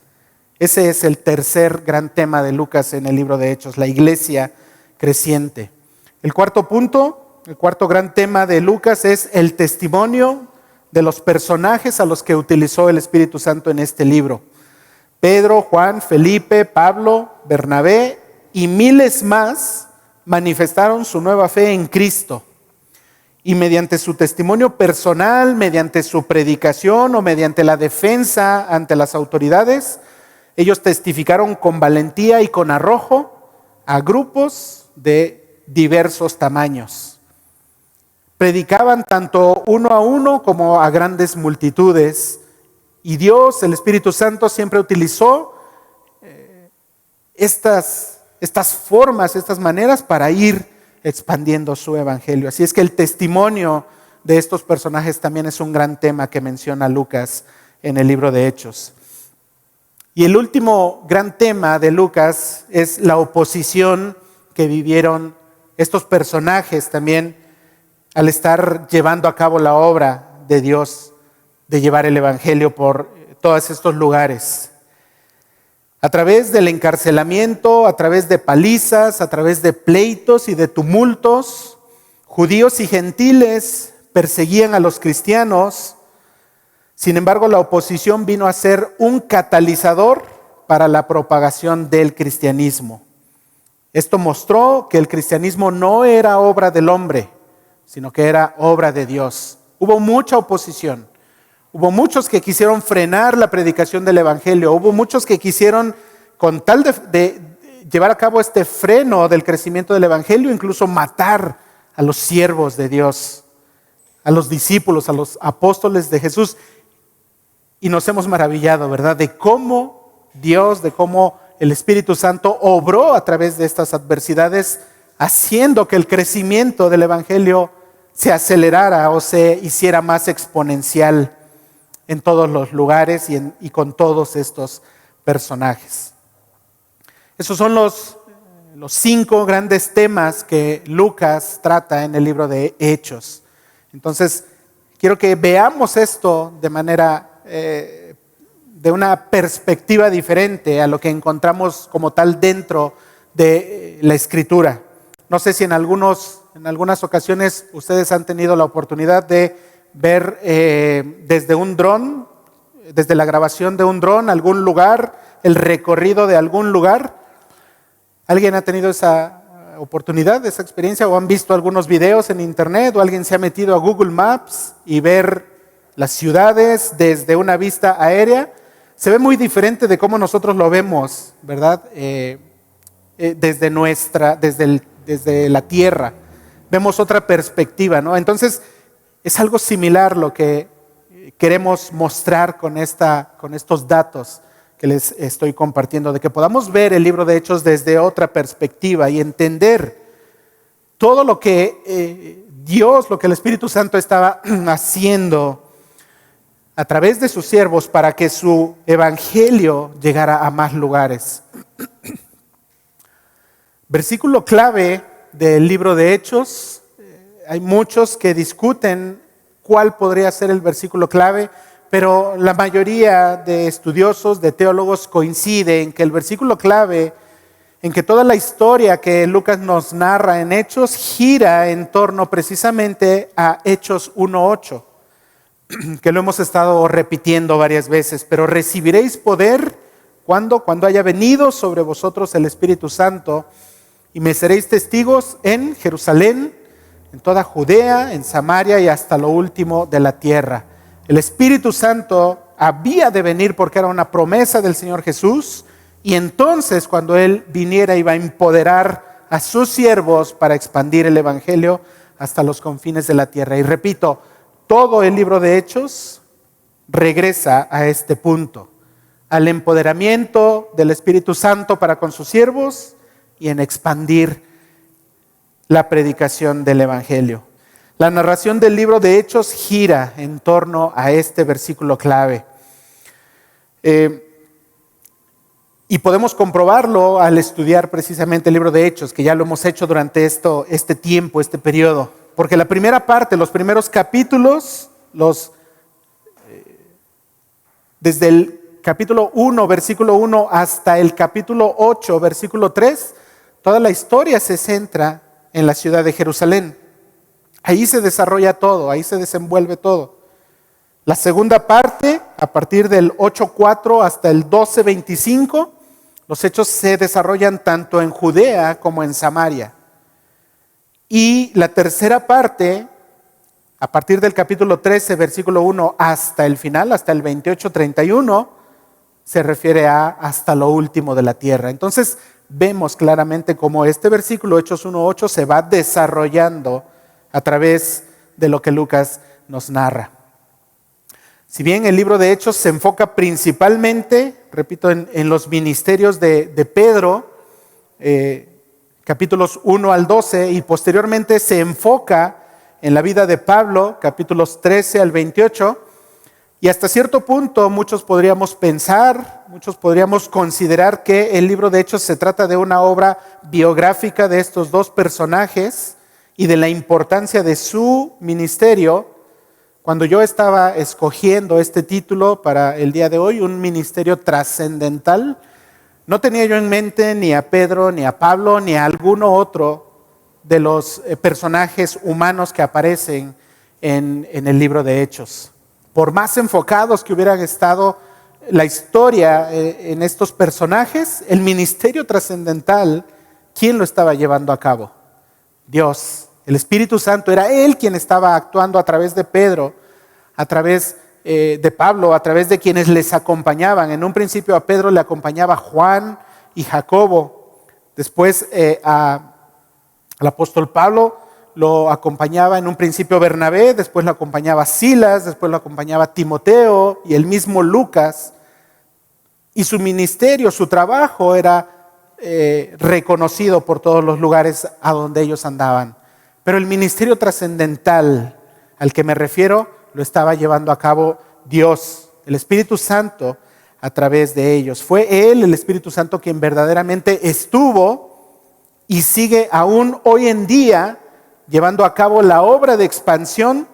Ese es el tercer gran tema de Lucas en el libro de Hechos, la iglesia creciente. El cuarto punto, el cuarto gran tema de Lucas es el testimonio de los personajes a los que utilizó el Espíritu Santo en este libro. Pedro, Juan, Felipe, Pablo, Bernabé y miles más manifestaron su nueva fe en Cristo. y mediante su testimonio personal, mediante su predicación o mediante la defensa ante las autoridades, ellos testificaron con valentía y con arrojo a grupos de diversos tamaños. Predicaban tanto uno a uno como a grandes multitudes, y Dios, el Espíritu Santo, siempre utilizó estas formas, estas maneras para ir expandiendo su evangelio. Así es que el testimonio de estos personajes también es un gran tema que menciona Lucas en el libro de Hechos. Y el último gran tema de Lucas es la oposición que vivieron estos personajes también al estar llevando a cabo la obra de Dios, de llevar el evangelio por todos estos lugares. A través del encarcelamiento, a través de palizas, a través de pleitos y de tumultos, judíos y gentiles perseguían a los cristianos. Sin embargo, la oposición vino a ser un catalizador para la propagación del cristianismo. Esto mostró que el cristianismo no era obra del hombre, sino que era obra de Dios. Hubo mucha oposición. Hubo muchos que quisieron frenar la predicación del evangelio. Hubo muchos que quisieron, con tal de llevar a cabo este freno del crecimiento del evangelio, incluso matar a los siervos de Dios, a los discípulos, a los apóstoles de Jesús. Y nos hemos maravillado, ¿verdad?, de cómo Dios, de cómo el Espíritu Santo obró a través de estas adversidades, haciendo que el crecimiento del evangelio se acelerara o se hiciera más exponencial en todos los lugares y con todos estos personajes. Esos son los 5 grandes temas que Lucas trata en el libro de Hechos. Entonces, quiero que veamos esto de manera, de una perspectiva diferente a lo que encontramos como tal dentro de la Escritura. No sé si en algunas ocasiones ustedes han tenido la oportunidad de ver desde un dron, desde la grabación de un dron, algún lugar, el recorrido de algún lugar. ¿Alguien ha tenido esa oportunidad, esa experiencia? ¿O han visto algunos videos en internet? ¿O alguien se ha metido a Google Maps y ver las ciudades desde una vista aérea? Se ve muy diferente de cómo nosotros lo vemos, ¿verdad? Desde la tierra. Vemos otra perspectiva, ¿no? Entonces, es algo similar lo que queremos mostrar con estos datos que les estoy compartiendo, de que podamos ver el libro de Hechos desde otra perspectiva y entender todo lo que Dios, lo que el Espíritu Santo estaba haciendo a través de sus siervos para que su evangelio llegara a más lugares. Versículo clave del libro de Hechos. Hay muchos que discuten cuál podría ser el versículo clave, pero la mayoría de estudiosos, de teólogos, coinciden en que el versículo clave, en que toda la historia que Lucas nos narra en Hechos gira en torno precisamente a Hechos 1:8, que lo hemos estado repitiendo varias veces. Pero recibiréis poder cuando haya venido sobre vosotros el Espíritu Santo, y me seréis testigos en Jerusalén, en toda Judea, en Samaria y hasta lo último de la tierra. El Espíritu Santo había de venir porque era una promesa del Señor Jesús, y entonces cuando Él viniera iba a empoderar a sus siervos para expandir el evangelio hasta los confines de la tierra. Y repito, todo el libro de Hechos regresa a este punto, al empoderamiento del Espíritu Santo para con sus siervos y en expandir la predicación del evangelio. La narración del libro de Hechos gira en torno a este versículo clave. Y podemos comprobarlo al estudiar precisamente el libro de Hechos, que ya lo hemos hecho durante este tiempo, este periodo. Porque la primera parte, los primeros capítulos, desde el capítulo 1, versículo 1, hasta el capítulo 8, versículo 3, toda la historia se centra en la ciudad de Jerusalén. Ahí se desarrolla todo, ahí se desenvuelve todo. La segunda parte, a partir del 8:4 hasta el 12:25, los hechos se desarrollan tanto en Judea como en Samaria. Y la tercera parte a partir del capítulo 13, versículo 1 hasta el final, hasta el 28-31, se refiere a hasta lo último de la tierra. Entonces vemos claramente cómo este versículo, Hechos 1:8, se va desarrollando a través de lo que Lucas nos narra. Si bien el libro de Hechos se enfoca principalmente, repito, en los ministerios de Pedro, capítulos 1 al 12, y posteriormente se enfoca en la vida de Pablo, capítulos 13 al 28, y hasta cierto punto muchos podríamos pensar, muchos podríamos considerar que el libro de Hechos se trata de una obra biográfica de estos dos personajes y de la importancia de su ministerio. Cuando yo estaba escogiendo este título para el día de hoy, un ministerio trascendental, no tenía yo en mente ni a Pedro, ni a Pablo, ni a alguno otro de los personajes humanos que aparecen en el libro de Hechos. Por más enfocados que hubieran estado la historia en estos personajes, el ministerio trascendental, ¿quién lo estaba llevando a cabo? Dios. El Espíritu Santo era Él quien estaba actuando a través de Pedro, a través de Pablo, a través de quienes les acompañaban. En un principio a Pedro le acompañaba Juan y Jacobo. Después al apóstol Pablo lo acompañaba en un principio Bernabé, después lo acompañaba Silas, después lo acompañaba Timoteo y el mismo Lucas. Y su ministerio, su trabajo era reconocido por todos los lugares a donde ellos andaban. Pero el ministerio trascendental al que me refiero lo estaba llevando a cabo Dios, el Espíritu Santo, a través de ellos. Fue Él, el Espíritu Santo, quien verdaderamente estuvo y sigue aún hoy en día llevando a cabo la obra de expansión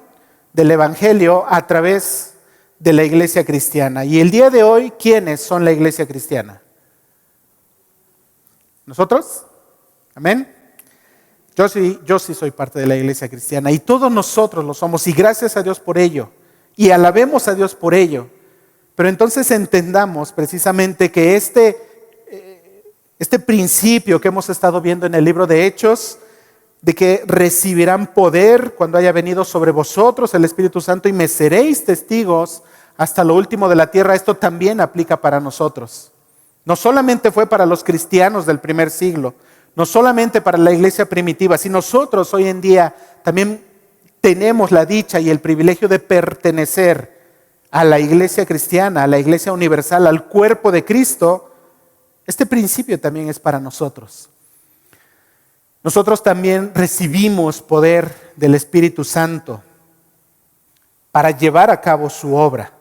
del Evangelio a través de la iglesia cristiana. Y el día de hoy, ¿quiénes son la iglesia cristiana? ¿Nosotros? ¿Amén? Yo sí soy parte de la iglesia cristiana y todos nosotros lo somos y gracias a Dios por ello y alabemos a Dios por ello. Pero entonces entendamos precisamente que este principio que hemos estado viendo en el libro de Hechos, de que recibirán poder cuando haya venido sobre vosotros el Espíritu Santo y me seréis testigos hasta lo último de la tierra, esto también aplica para nosotros. No solamente fue para los cristianos del primer siglo, no solamente para la iglesia primitiva, si nosotros hoy en día también tenemos la dicha y el privilegio de pertenecer a la iglesia cristiana, a la iglesia universal, al cuerpo de Cristo, este principio también es para nosotros. Nosotros también recibimos poder del Espíritu Santo para llevar a cabo su obra.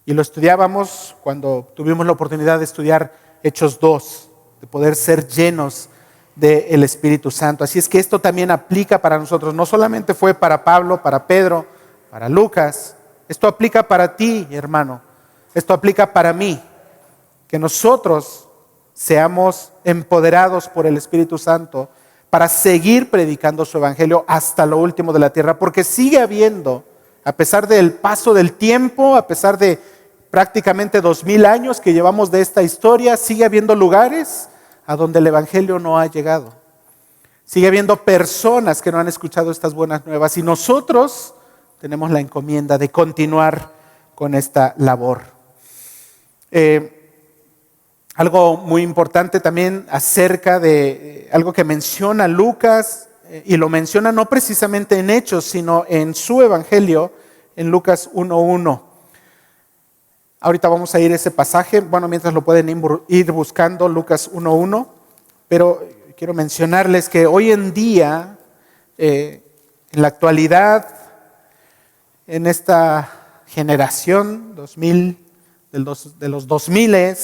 Y lo estudiábamos cuando tuvimos la oportunidad de estudiar Hechos 2, de poder ser llenos del Espíritu Santo. Así es que esto también aplica para nosotros. No solamente fue para Pablo, para Pedro, para Lucas. Esto aplica para ti, hermano. Esto aplica para mí. Que nosotros seamos empoderados por el Espíritu Santo para seguir predicando su evangelio hasta lo último de la tierra. Porque sigue habiendo, a pesar del paso del tiempo, a pesar de prácticamente 2000 años que llevamos de esta historia, sigue habiendo lugares a donde el evangelio no ha llegado. Sigue habiendo personas que no han escuchado estas buenas nuevas y nosotros tenemos la encomienda de continuar con esta labor. Algo muy importante también acerca de algo que menciona Lucas, y lo menciona no precisamente en Hechos, sino en su evangelio, en Lucas 1:1. Ahorita vamos a ir a ese pasaje, mientras lo pueden ir buscando, Lucas 1:1, pero quiero mencionarles que hoy en día, en la actualidad, en esta generación 2000, de los 2000,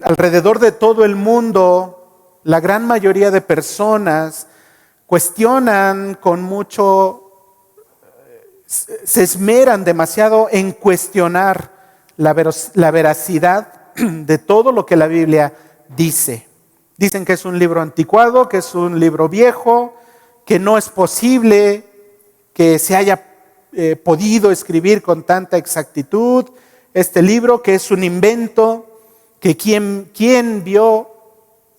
alrededor de todo el mundo, la gran mayoría de personas cuestionan con mucho, se esmeran demasiado en cuestionar la veracidad de todo lo que la Biblia dice. Dicen que es un libro anticuado, que es un libro viejo, que no es posible que se haya podido escribir con tanta exactitud este libro, que es un invento, que quién vio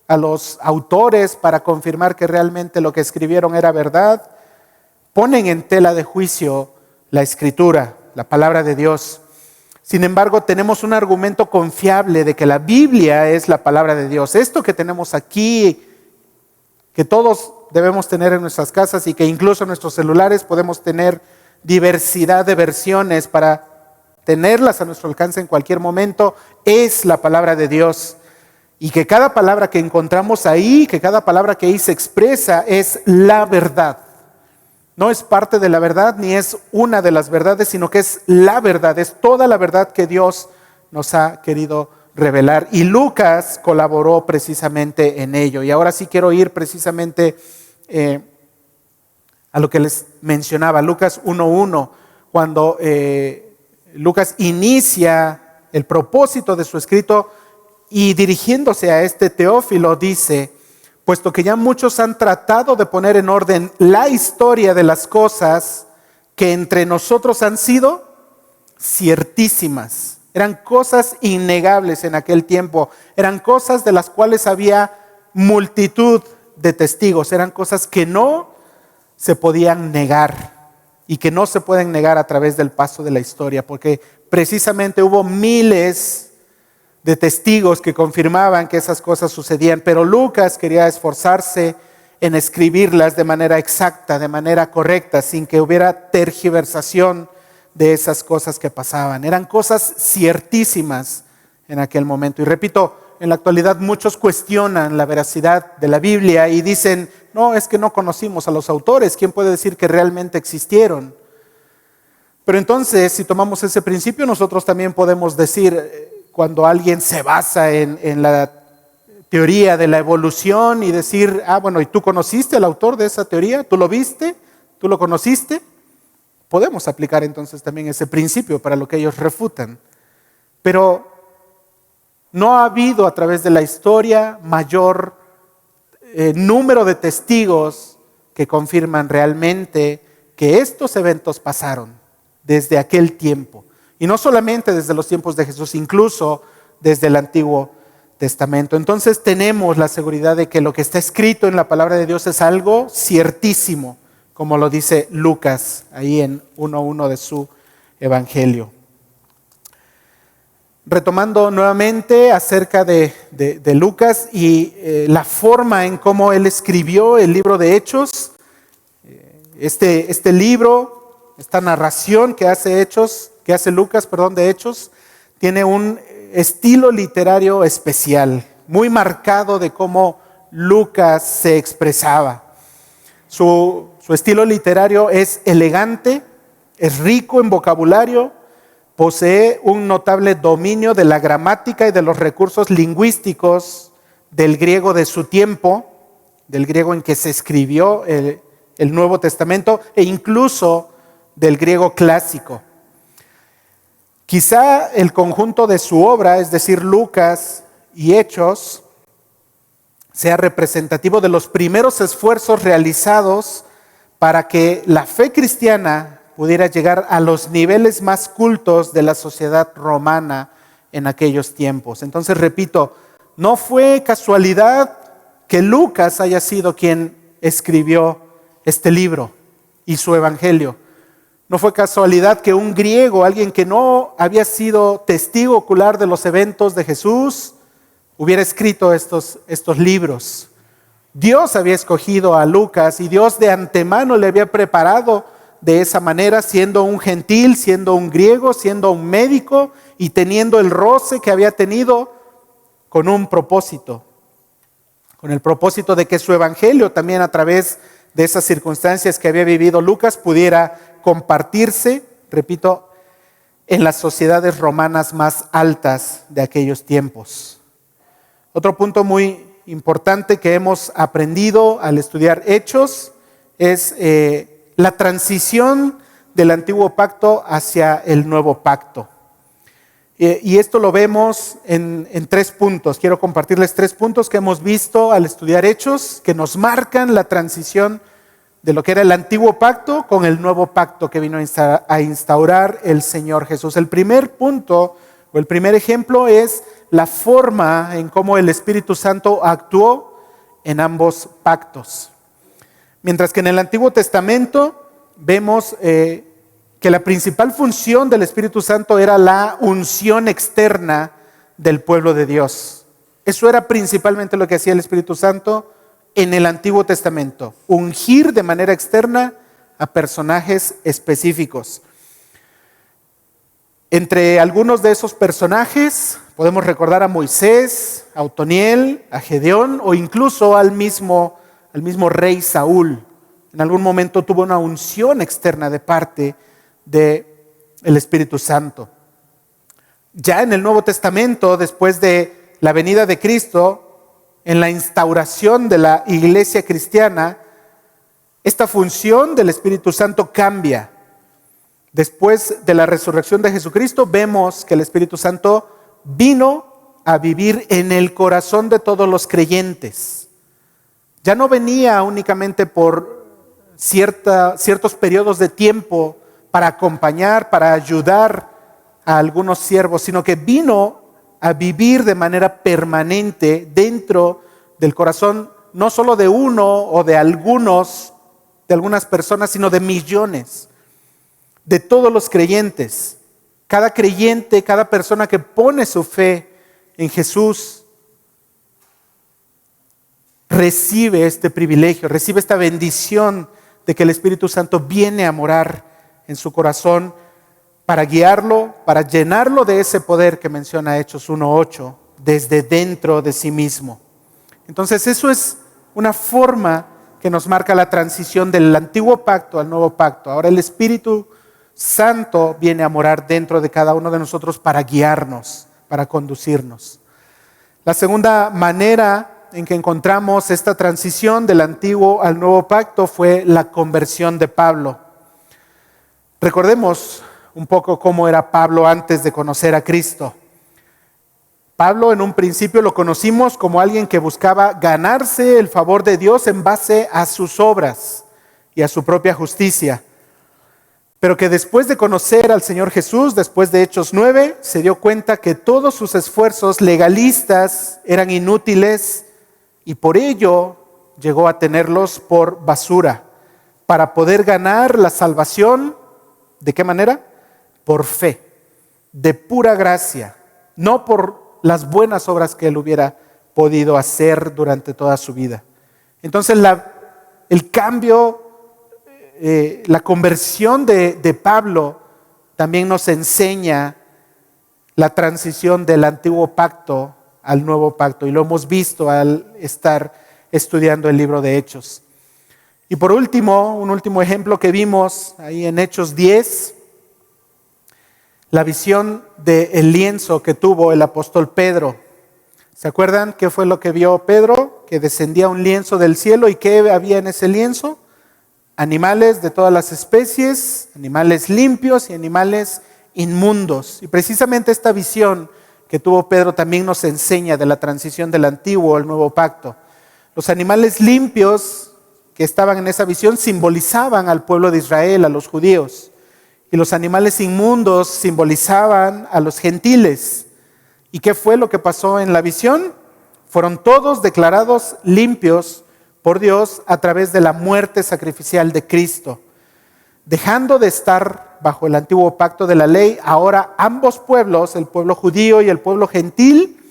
a los autores para confirmar que realmente lo que escribieron era verdad. ponen en tela de juicio la Escritura, la palabra de Dios. Sin embargo, tenemos un argumento confiable de que la Biblia es la palabra de Dios. Esto que tenemos aquí, que todos debemos tener en nuestras casas y que incluso en nuestros celulares podemos tener diversidad de versiones para tenerlas a nuestro alcance en cualquier momento, es la palabra de Dios. Y que cada palabra que encontramos ahí, que cada palabra que ahí se expresa es la verdad. No es parte de la verdad ni es una de las verdades, sino que es la verdad, es toda la verdad que Dios nos ha querido revelar. Y Lucas colaboró precisamente en ello. Y ahora sí quiero ir precisamente a lo que les mencionaba, Lucas 1:1, cuando Lucas inicia el propósito de su escrito y dirigiéndose a este Teófilo dice: puesto que ya muchos han tratado de poner en orden la historia de las cosas que entre nosotros han sido ciertísimas. Eran cosas innegables en aquel tiempo, eran cosas de las cuales había multitud de testigos, eran cosas que no se podían negar y que no se pueden negar a través del paso de la historia, porque precisamente hubo miles de testigos que confirmaban que esas cosas sucedían, pero Lucas quería esforzarse en escribirlas de manera exacta, de manera correcta, sin que hubiera tergiversación de esas cosas que pasaban. Eran cosas ciertísimas en aquel momento. Y repito, en la actualidad muchos cuestionan la veracidad de la Biblia y dicen: no, es que no conocimos a los autores, ¿quién puede decir que realmente existieron? Pero entonces, si tomamos ese principio, nosotros también podemos decir, cuando alguien se basa en la teoría de la evolución y decir: bueno, ¿y tú conociste al autor de esa teoría? ¿Tú lo viste? ¿Tú lo conociste? Podemos aplicar entonces también ese principio para lo que ellos refutan. Pero no ha habido a través de la historia mayor número de testigos que confirman realmente que estos eventos pasaron desde aquel tiempo. Y no solamente desde los tiempos de Jesús, incluso desde el Antiguo Testamento. Entonces tenemos la seguridad de que lo que está escrito en la palabra de Dios es algo ciertísimo, como lo dice Lucas ahí en 1:1 de su Evangelio. Retomando nuevamente acerca de Lucas y la forma en cómo él escribió el libro de Hechos, este libro, esta narración que hace Lucas, de Hechos, tiene un estilo literario especial, muy marcado de cómo Lucas se expresaba. Su estilo literario es elegante, es rico en vocabulario, posee un notable dominio de la gramática y de los recursos lingüísticos del griego de su tiempo, del griego en que se escribió el Nuevo Testamento e incluso del griego clásico. Quizá el conjunto de su obra, es decir, Lucas y Hechos, sea representativo de los primeros esfuerzos realizados para que la fe cristiana pudiera llegar a los niveles más cultos de la sociedad romana en aquellos tiempos. Entonces, repito, no fue casualidad que Lucas haya sido quien escribió este libro y su evangelio. No fue casualidad que un griego, alguien que no había sido testigo ocular de los eventos de Jesús, hubiera escrito estos libros. Dios había escogido a Lucas y Dios de antemano le había preparado de esa manera, siendo un gentil, siendo un griego, siendo un médico y teniendo el roce que había tenido con un propósito, con el propósito de que su evangelio también a través de esas circunstancias que había vivido Lucas pudiera compartirse, repito, en las sociedades romanas más altas de aquellos tiempos. Otro punto muy importante que hemos aprendido al estudiar Hechos es la transición del antiguo pacto hacia el nuevo pacto. Y esto lo vemos en 3 puntos. Quiero compartirles 3 puntos que hemos visto al estudiar Hechos, que nos marcan la transición de lo que era el antiguo pacto con el nuevo pacto que vino a instaurar el Señor Jesús. El primer punto o el primer ejemplo es la forma en cómo el Espíritu Santo actuó en ambos pactos. Mientras que en el Antiguo Testamento vemos que la principal función del Espíritu Santo era la unción externa del pueblo de Dios. Eso era principalmente lo que hacía el Espíritu Santo en el Antiguo Testamento, ungir de manera externa a personajes específicos. Entre algunos de esos personajes podemos recordar a Moisés, a Otoniel, a Gedeón o incluso al mismo rey Saúl. En algún momento tuvo una unción externa de parte del Espíritu Santo. Ya en el Nuevo Testamento, después de la venida de Cristo, en la instauración de la iglesia cristiana, esta función del Espíritu Santo cambia. Después de la resurrección de Jesucristo, vemos que el Espíritu Santo vino a vivir en el corazón de todos los creyentes. Ya no venía únicamente por ciertos periodos de tiempo para acompañar, para ayudar a algunos siervos, sino que vino a vivir de manera permanente dentro del corazón, no solo de uno o de algunas personas, sino de millones, de todos los creyentes. Cada creyente, cada persona que pone su fe en Jesús, recibe este privilegio, recibe esta bendición de que el Espíritu Santo viene a morar en su corazón para guiarlo, para llenarlo de ese poder que menciona Hechos 1:8, desde dentro de sí mismo. Entonces eso es una forma que nos marca la transición del antiguo pacto al nuevo pacto. Ahora el Espíritu Santo viene a morar dentro de cada uno de nosotros para guiarnos, para conducirnos. La segunda manera en que encontramos esta transición del antiguo al nuevo pacto fue la conversión de Pablo. Recordemos un poco cómo era Pablo antes de conocer a Cristo. Pablo en un principio lo conocimos como alguien que buscaba ganarse el favor de Dios en base a sus obras y a su propia justicia. Pero que después de conocer al Señor Jesús, después de Hechos 9, se dio cuenta que todos sus esfuerzos legalistas eran inútiles y por ello llegó a tenerlos por basura, para poder ganar la salvación. ¿De qué manera? Por fe, de pura gracia, no por las buenas obras que él hubiera podido hacer durante toda su vida. Entonces el cambio, la conversión de Pablo también nos enseña la transición del antiguo pacto al nuevo pacto, y lo hemos visto al estar estudiando el libro de Hechos. Y por último, un último ejemplo que vimos ahí en Hechos 10, la visión del lienzo que tuvo el apóstol Pedro. ¿Se acuerdan qué fue lo que vio Pedro? Que descendía un lienzo del cielo, y ¿qué había en ese lienzo? Animales de todas las especies, animales limpios y animales inmundos. Y precisamente esta visión que tuvo Pedro también nos enseña de la transición del antiguo al nuevo pacto. Los animales limpios que estaban en esa visión simbolizaban al pueblo de Israel, a los judíos. Y los animales inmundos simbolizaban a los gentiles. ¿Y qué fue lo que pasó en la visión? Fueron todos declarados limpios por Dios a través de la muerte sacrificial de Cristo. Dejando de estar bajo el antiguo pacto de la ley, ahora ambos pueblos, el pueblo judío y el pueblo gentil,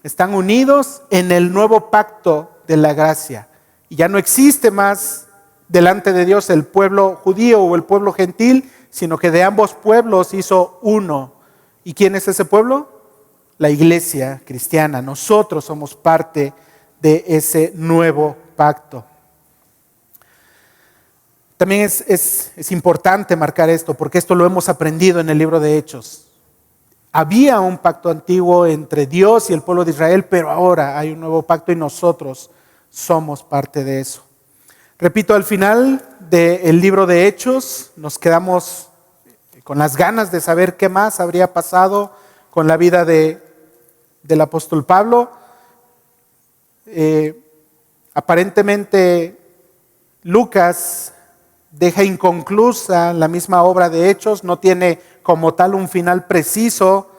están unidos en el nuevo pacto de la gracia. Y ya no existe más delante de Dios el pueblo judío o el pueblo gentil, sino que de ambos pueblos hizo uno. ¿Y quién es ese pueblo? La iglesia cristiana. Nosotros somos parte de ese nuevo pacto. También es importante marcar esto, porque esto lo hemos aprendido en el libro de Hechos. Había un pacto antiguo entre Dios y el pueblo de Israel, pero ahora hay un nuevo pacto y nosotros somos parte de eso. Repito, al final del libro de Hechos nos quedamos con las ganas de saber qué más habría pasado con la vida del apóstol Pablo. Aparentemente Lucas deja inconclusa la misma obra de Hechos, no tiene como tal un final preciso.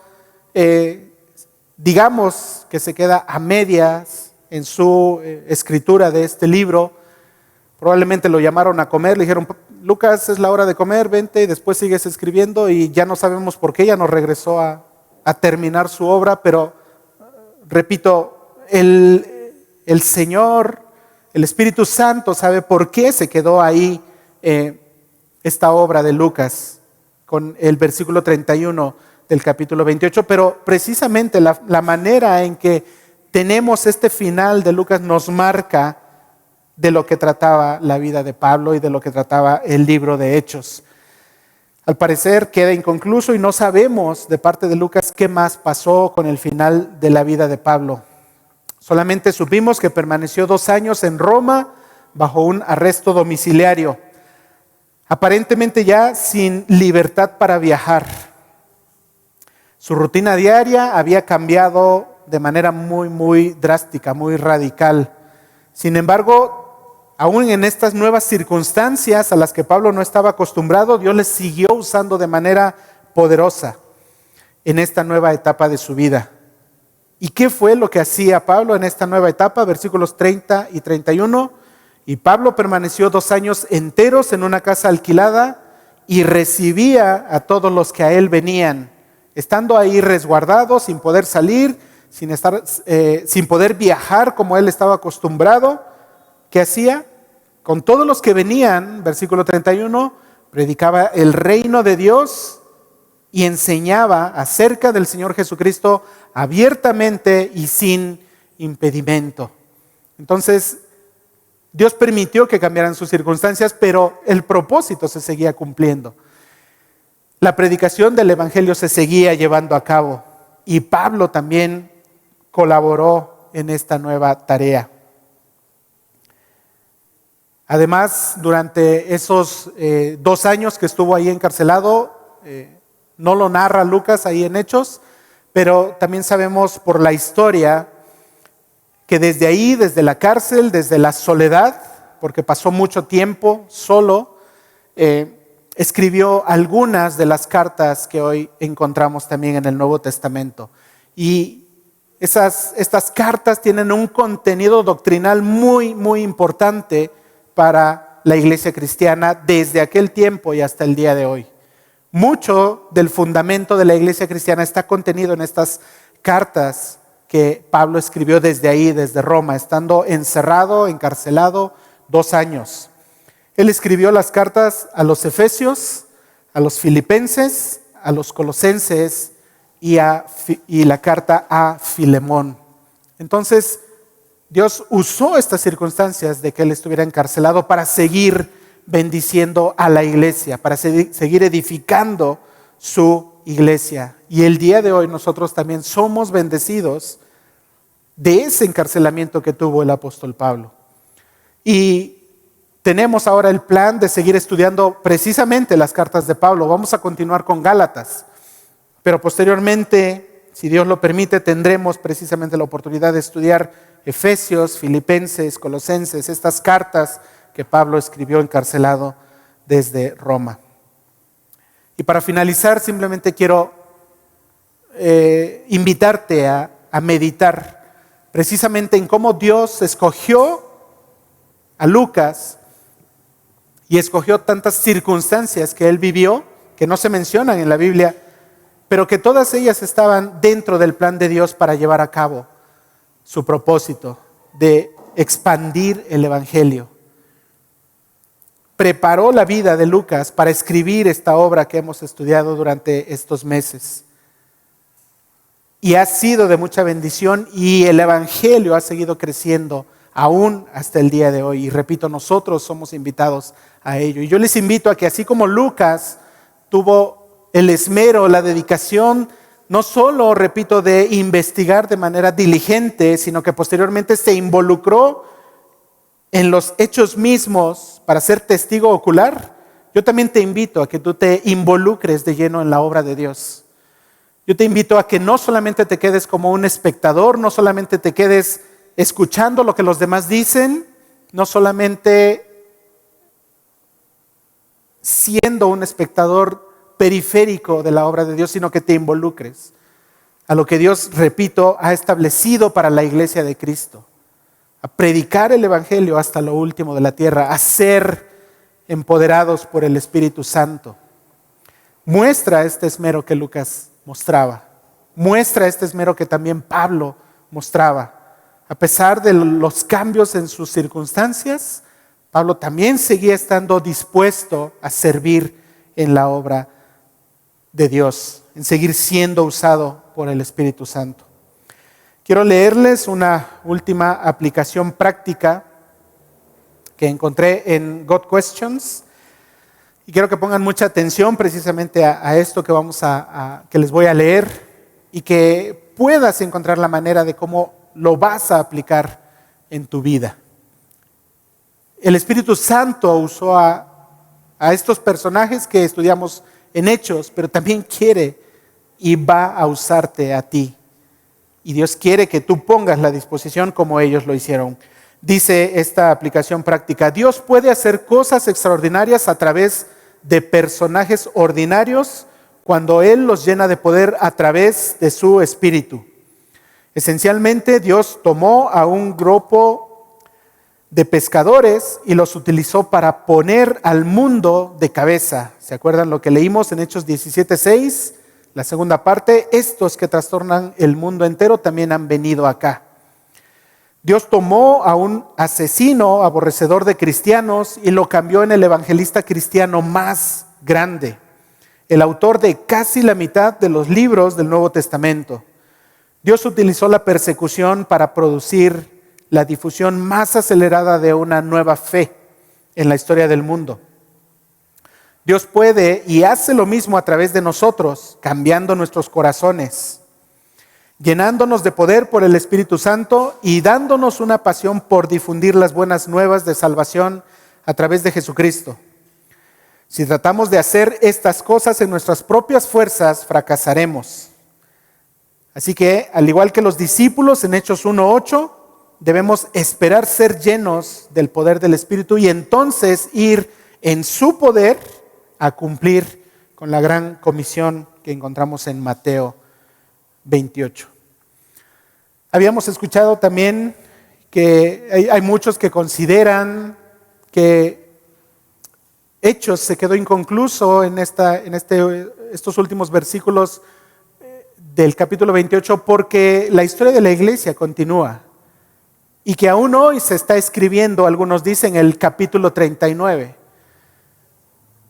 Digamos que se queda a medias en su escritura de este libro, Probablemente lo llamaron a comer, le dijeron, Lucas, es la hora de comer, vente, y después sigues escribiendo, y ya no sabemos por qué, ya no regresó a terminar su obra, pero repito, el Señor, el Espíritu Santo sabe por qué se quedó ahí esta obra de Lucas, con el versículo 31 del capítulo 28, pero precisamente la manera en que tenemos este final de Lucas nos marca de lo que trataba la vida de Pablo y de lo que trataba el libro de Hechos. Al parecer queda inconcluso y no sabemos de parte de Lucas qué más pasó con el final de la vida de Pablo. Solamente supimos que permaneció 2 años en Roma bajo un arresto domiciliario, aparentemente ya sin libertad para viajar. Su rutina diaria había cambiado de manera muy drástica, muy radical. Sin embargo, aún en estas nuevas circunstancias a las que Pablo no estaba acostumbrado, Dios le siguió usando de manera poderosa en esta nueva etapa de su vida. ¿Y qué fue lo que hacía Pablo en esta nueva etapa? Versículos 30 y 31. Y Pablo permaneció 2 años enteros en una casa alquilada y recibía a todos los que a él venían, estando ahí resguardado, sin poder salir, sin poder viajar como él estaba acostumbrado. ¿Qué hacía? Con todos los que venían, versículo 31, predicaba el reino de Dios y enseñaba acerca del Señor Jesucristo abiertamente y sin impedimento. Entonces, Dios permitió que cambiaran sus circunstancias, pero el propósito se seguía cumpliendo. La predicación del Evangelio se seguía llevando a cabo y Pablo también colaboró en esta nueva tarea. Además, durante esos 2 años que estuvo ahí encarcelado, no lo narra Lucas ahí en Hechos, pero también sabemos por la historia que desde ahí, desde la cárcel, desde la soledad, porque pasó mucho tiempo solo, escribió algunas de las cartas que hoy encontramos también en el Nuevo Testamento. Y estas cartas tienen un contenido doctrinal muy importante para la iglesia cristiana desde aquel tiempo y hasta el día de hoy. Mucho del fundamento de la iglesia cristiana está contenido en estas cartas que Pablo escribió desde ahí, desde Roma, estando encerrado, encarcelado 2 años. Él escribió las cartas a los Efesios, a los Filipenses, a los Colosenses y la carta a Filemón. Entonces, Dios usó estas circunstancias de que él estuviera encarcelado para seguir bendiciendo a la iglesia, para seguir edificando su iglesia. Y el día de hoy nosotros también somos bendecidos de ese encarcelamiento que tuvo el apóstol Pablo. Y tenemos ahora el plan de seguir estudiando precisamente las cartas de Pablo. Vamos a continuar con Gálatas, pero posteriormente, si Dios lo permite, tendremos precisamente la oportunidad de estudiar Efesios, Filipenses, Colosenses, estas cartas que Pablo escribió encarcelado desde Roma. Y para finalizar, simplemente quiero invitarte a meditar precisamente en cómo Dios escogió a Lucas y escogió tantas circunstancias que él vivió, que no se mencionan en la Biblia, pero que todas ellas estaban dentro del plan de Dios para llevar a cabo su propósito de expandir el Evangelio. Preparó la vida de Lucas para escribir esta obra que hemos estudiado durante estos meses. Y ha sido de mucha bendición y el Evangelio ha seguido creciendo aún hasta el día de hoy. Y repito, nosotros somos invitados a ello. Y yo les invito a que así como Lucas tuvo el esmero, la dedicación, no solo, repito, de investigar de manera diligente, sino que posteriormente se involucró en los hechos mismos para ser testigo ocular. Yo también te invito a que tú te involucres de lleno en la obra de Dios. Yo te invito a que no solamente te quedes como un espectador, no solamente te quedes escuchando lo que los demás dicen, no solamente siendo un espectador periférico de la obra de Dios, sino que te involucres a lo que Dios, repito, ha establecido para la iglesia de Cristo. a predicar el Evangelio hasta lo último de la tierra, a ser empoderados por el Espíritu Santo. Muestra este esmero que Lucas mostraba. Muestra este esmero que también Pablo mostraba. A pesar de los cambios en sus circunstancias, Pablo también seguía estando dispuesto a servir en la obra de Dios, en seguir siendo usado por el Espíritu Santo. Quiero leerles una última aplicación práctica que encontré en God Questions y quiero que pongan mucha atención precisamente a esto que que les voy a leer y que puedas encontrar la manera de cómo lo vas a aplicar en tu vida. El Espíritu Santo usó a estos personajes que estudiamos en Hechos, pero también quiere y va a usarte a ti. Y Dios quiere que tú pongas la disposición como ellos lo hicieron. Dice esta aplicación práctica: Dios puede hacer cosas extraordinarias a través de personajes ordinarios cuando Él los llena de poder a través de su Espíritu. Esencialmente, Dios tomó a un grupo de pescadores y los utilizó para poner al mundo de cabeza. ¿Se acuerdan lo que leímos en Hechos 17:6? La segunda parte: estos que trastornan el mundo entero también han venido acá. Dios tomó a un asesino, aborrecedor de cristianos, y lo cambió en el evangelista cristiano más grande, el autor de casi la mitad de los libros del Nuevo Testamento. Dios utilizó la persecución para producir la difusión más acelerada de una nueva fe en la historia del mundo. Dios puede y hace lo mismo a través de nosotros, cambiando nuestros corazones, llenándonos de poder por el Espíritu Santo y dándonos una pasión por difundir las buenas nuevas de salvación a través de Jesucristo. Si tratamos de hacer estas cosas en nuestras propias fuerzas, fracasaremos. Así que, al igual que los discípulos en Hechos 1:8, debemos esperar ser llenos del poder del Espíritu y entonces ir en su poder a cumplir con la gran comisión que encontramos en Mateo 28. Habíamos escuchado también que hay muchos que consideran que Hechos se quedó inconcluso en estos últimos versículos del capítulo 28 porque la historia de la iglesia continúa y que aún hoy se está escribiendo, algunos dicen, el capítulo 39.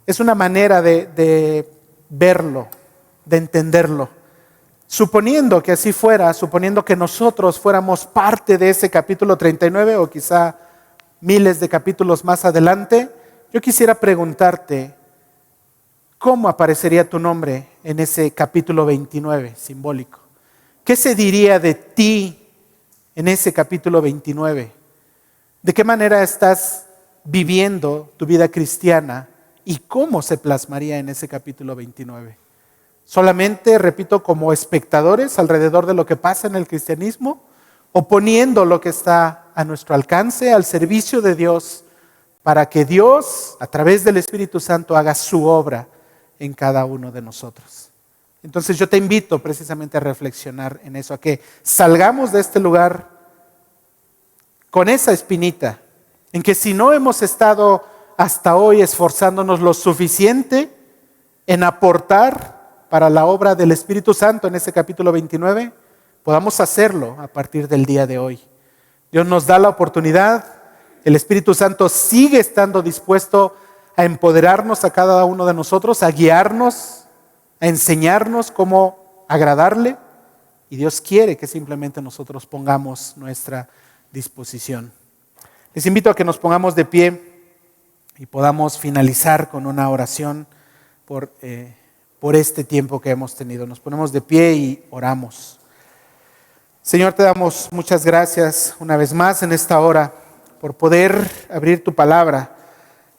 Es una manera de verlo, de entenderlo. Suponiendo que así fuera, suponiendo que nosotros fuéramos parte de ese capítulo 39 o quizá miles de capítulos más adelante, yo quisiera preguntarte, ¿cómo aparecería tu nombre en ese capítulo 29 simbólico? ¿Qué se diría de ti en ese capítulo 29? ¿De qué manera estás viviendo tu vida cristiana y cómo se plasmaría en ese capítulo 29? Solamente, repito, como espectadores alrededor de lo que pasa en el cristianismo, o poniendo lo que está a nuestro alcance al servicio de Dios para que Dios, a través del Espíritu Santo, haga su obra en cada uno de nosotros. Entonces yo te invito precisamente a reflexionar en eso, a que salgamos de este lugar con esa espinita, en que si no hemos estado hasta hoy esforzándonos lo suficiente en aportar para la obra del Espíritu Santo en ese capítulo 29, podamos hacerlo a partir del día de hoy. Dios nos da la oportunidad, el Espíritu Santo sigue estando dispuesto a empoderarnos a cada uno de nosotros, a guiarnos, a enseñarnos cómo agradarle, y Dios quiere que simplemente nosotros pongamos nuestra disposición. Les invito a que nos pongamos de pie y podamos finalizar con una oración por este tiempo que hemos tenido. Nos ponemos de pie y oramos. Señor, te damos muchas gracias una vez más en esta hora por poder abrir tu palabra,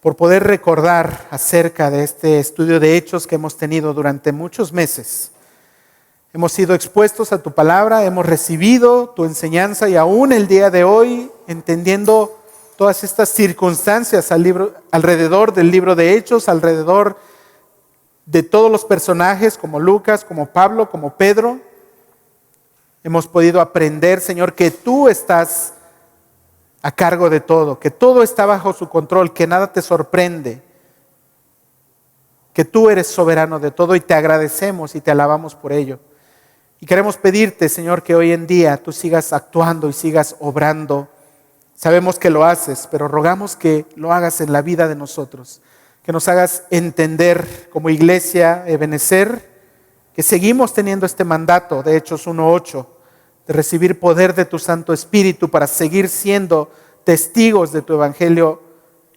por poder recordar acerca de este estudio de hechos que hemos tenido durante muchos meses. Hemos sido expuestos a tu palabra, hemos recibido tu enseñanza y aún el día de hoy, entendiendo todas estas circunstancias alrededor del libro de Hechos, alrededor de todos los personajes como Lucas, como Pablo, como Pedro, hemos podido aprender, Señor, que tú estás a cargo de todo, que todo está bajo su control, que nada te sorprende, que tú eres soberano de todo y te agradecemos y te alabamos por ello. Y queremos pedirte, Señor, que hoy en día tú sigas actuando y sigas obrando. Sabemos que lo haces, pero rogamos que lo hagas en la vida de nosotros, que nos hagas entender como iglesia Ebenecer que seguimos teniendo este mandato de Hechos 1:8, de recibir poder de tu Santo Espíritu para seguir siendo testigos de tu Evangelio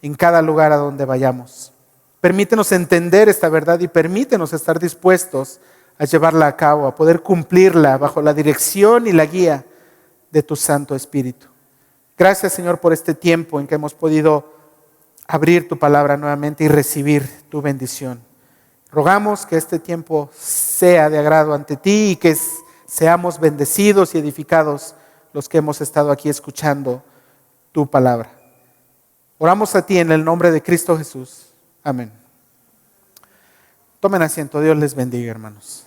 en cada lugar a donde vayamos. Permítenos entender esta verdad y permítenos estar dispuestos a llevarla a cabo, a poder cumplirla bajo la dirección y la guía de tu Santo Espíritu. Gracias, Señor, por este tiempo en que hemos podido abrir tu palabra nuevamente y recibir tu bendición. Rogamos que este tiempo sea de agrado ante ti y que seamos bendecidos y edificados los que hemos estado aquí escuchando tu palabra. Oramos a ti en el nombre de Cristo Jesús. Amén. Tomen asiento. Dios les bendiga, hermanos.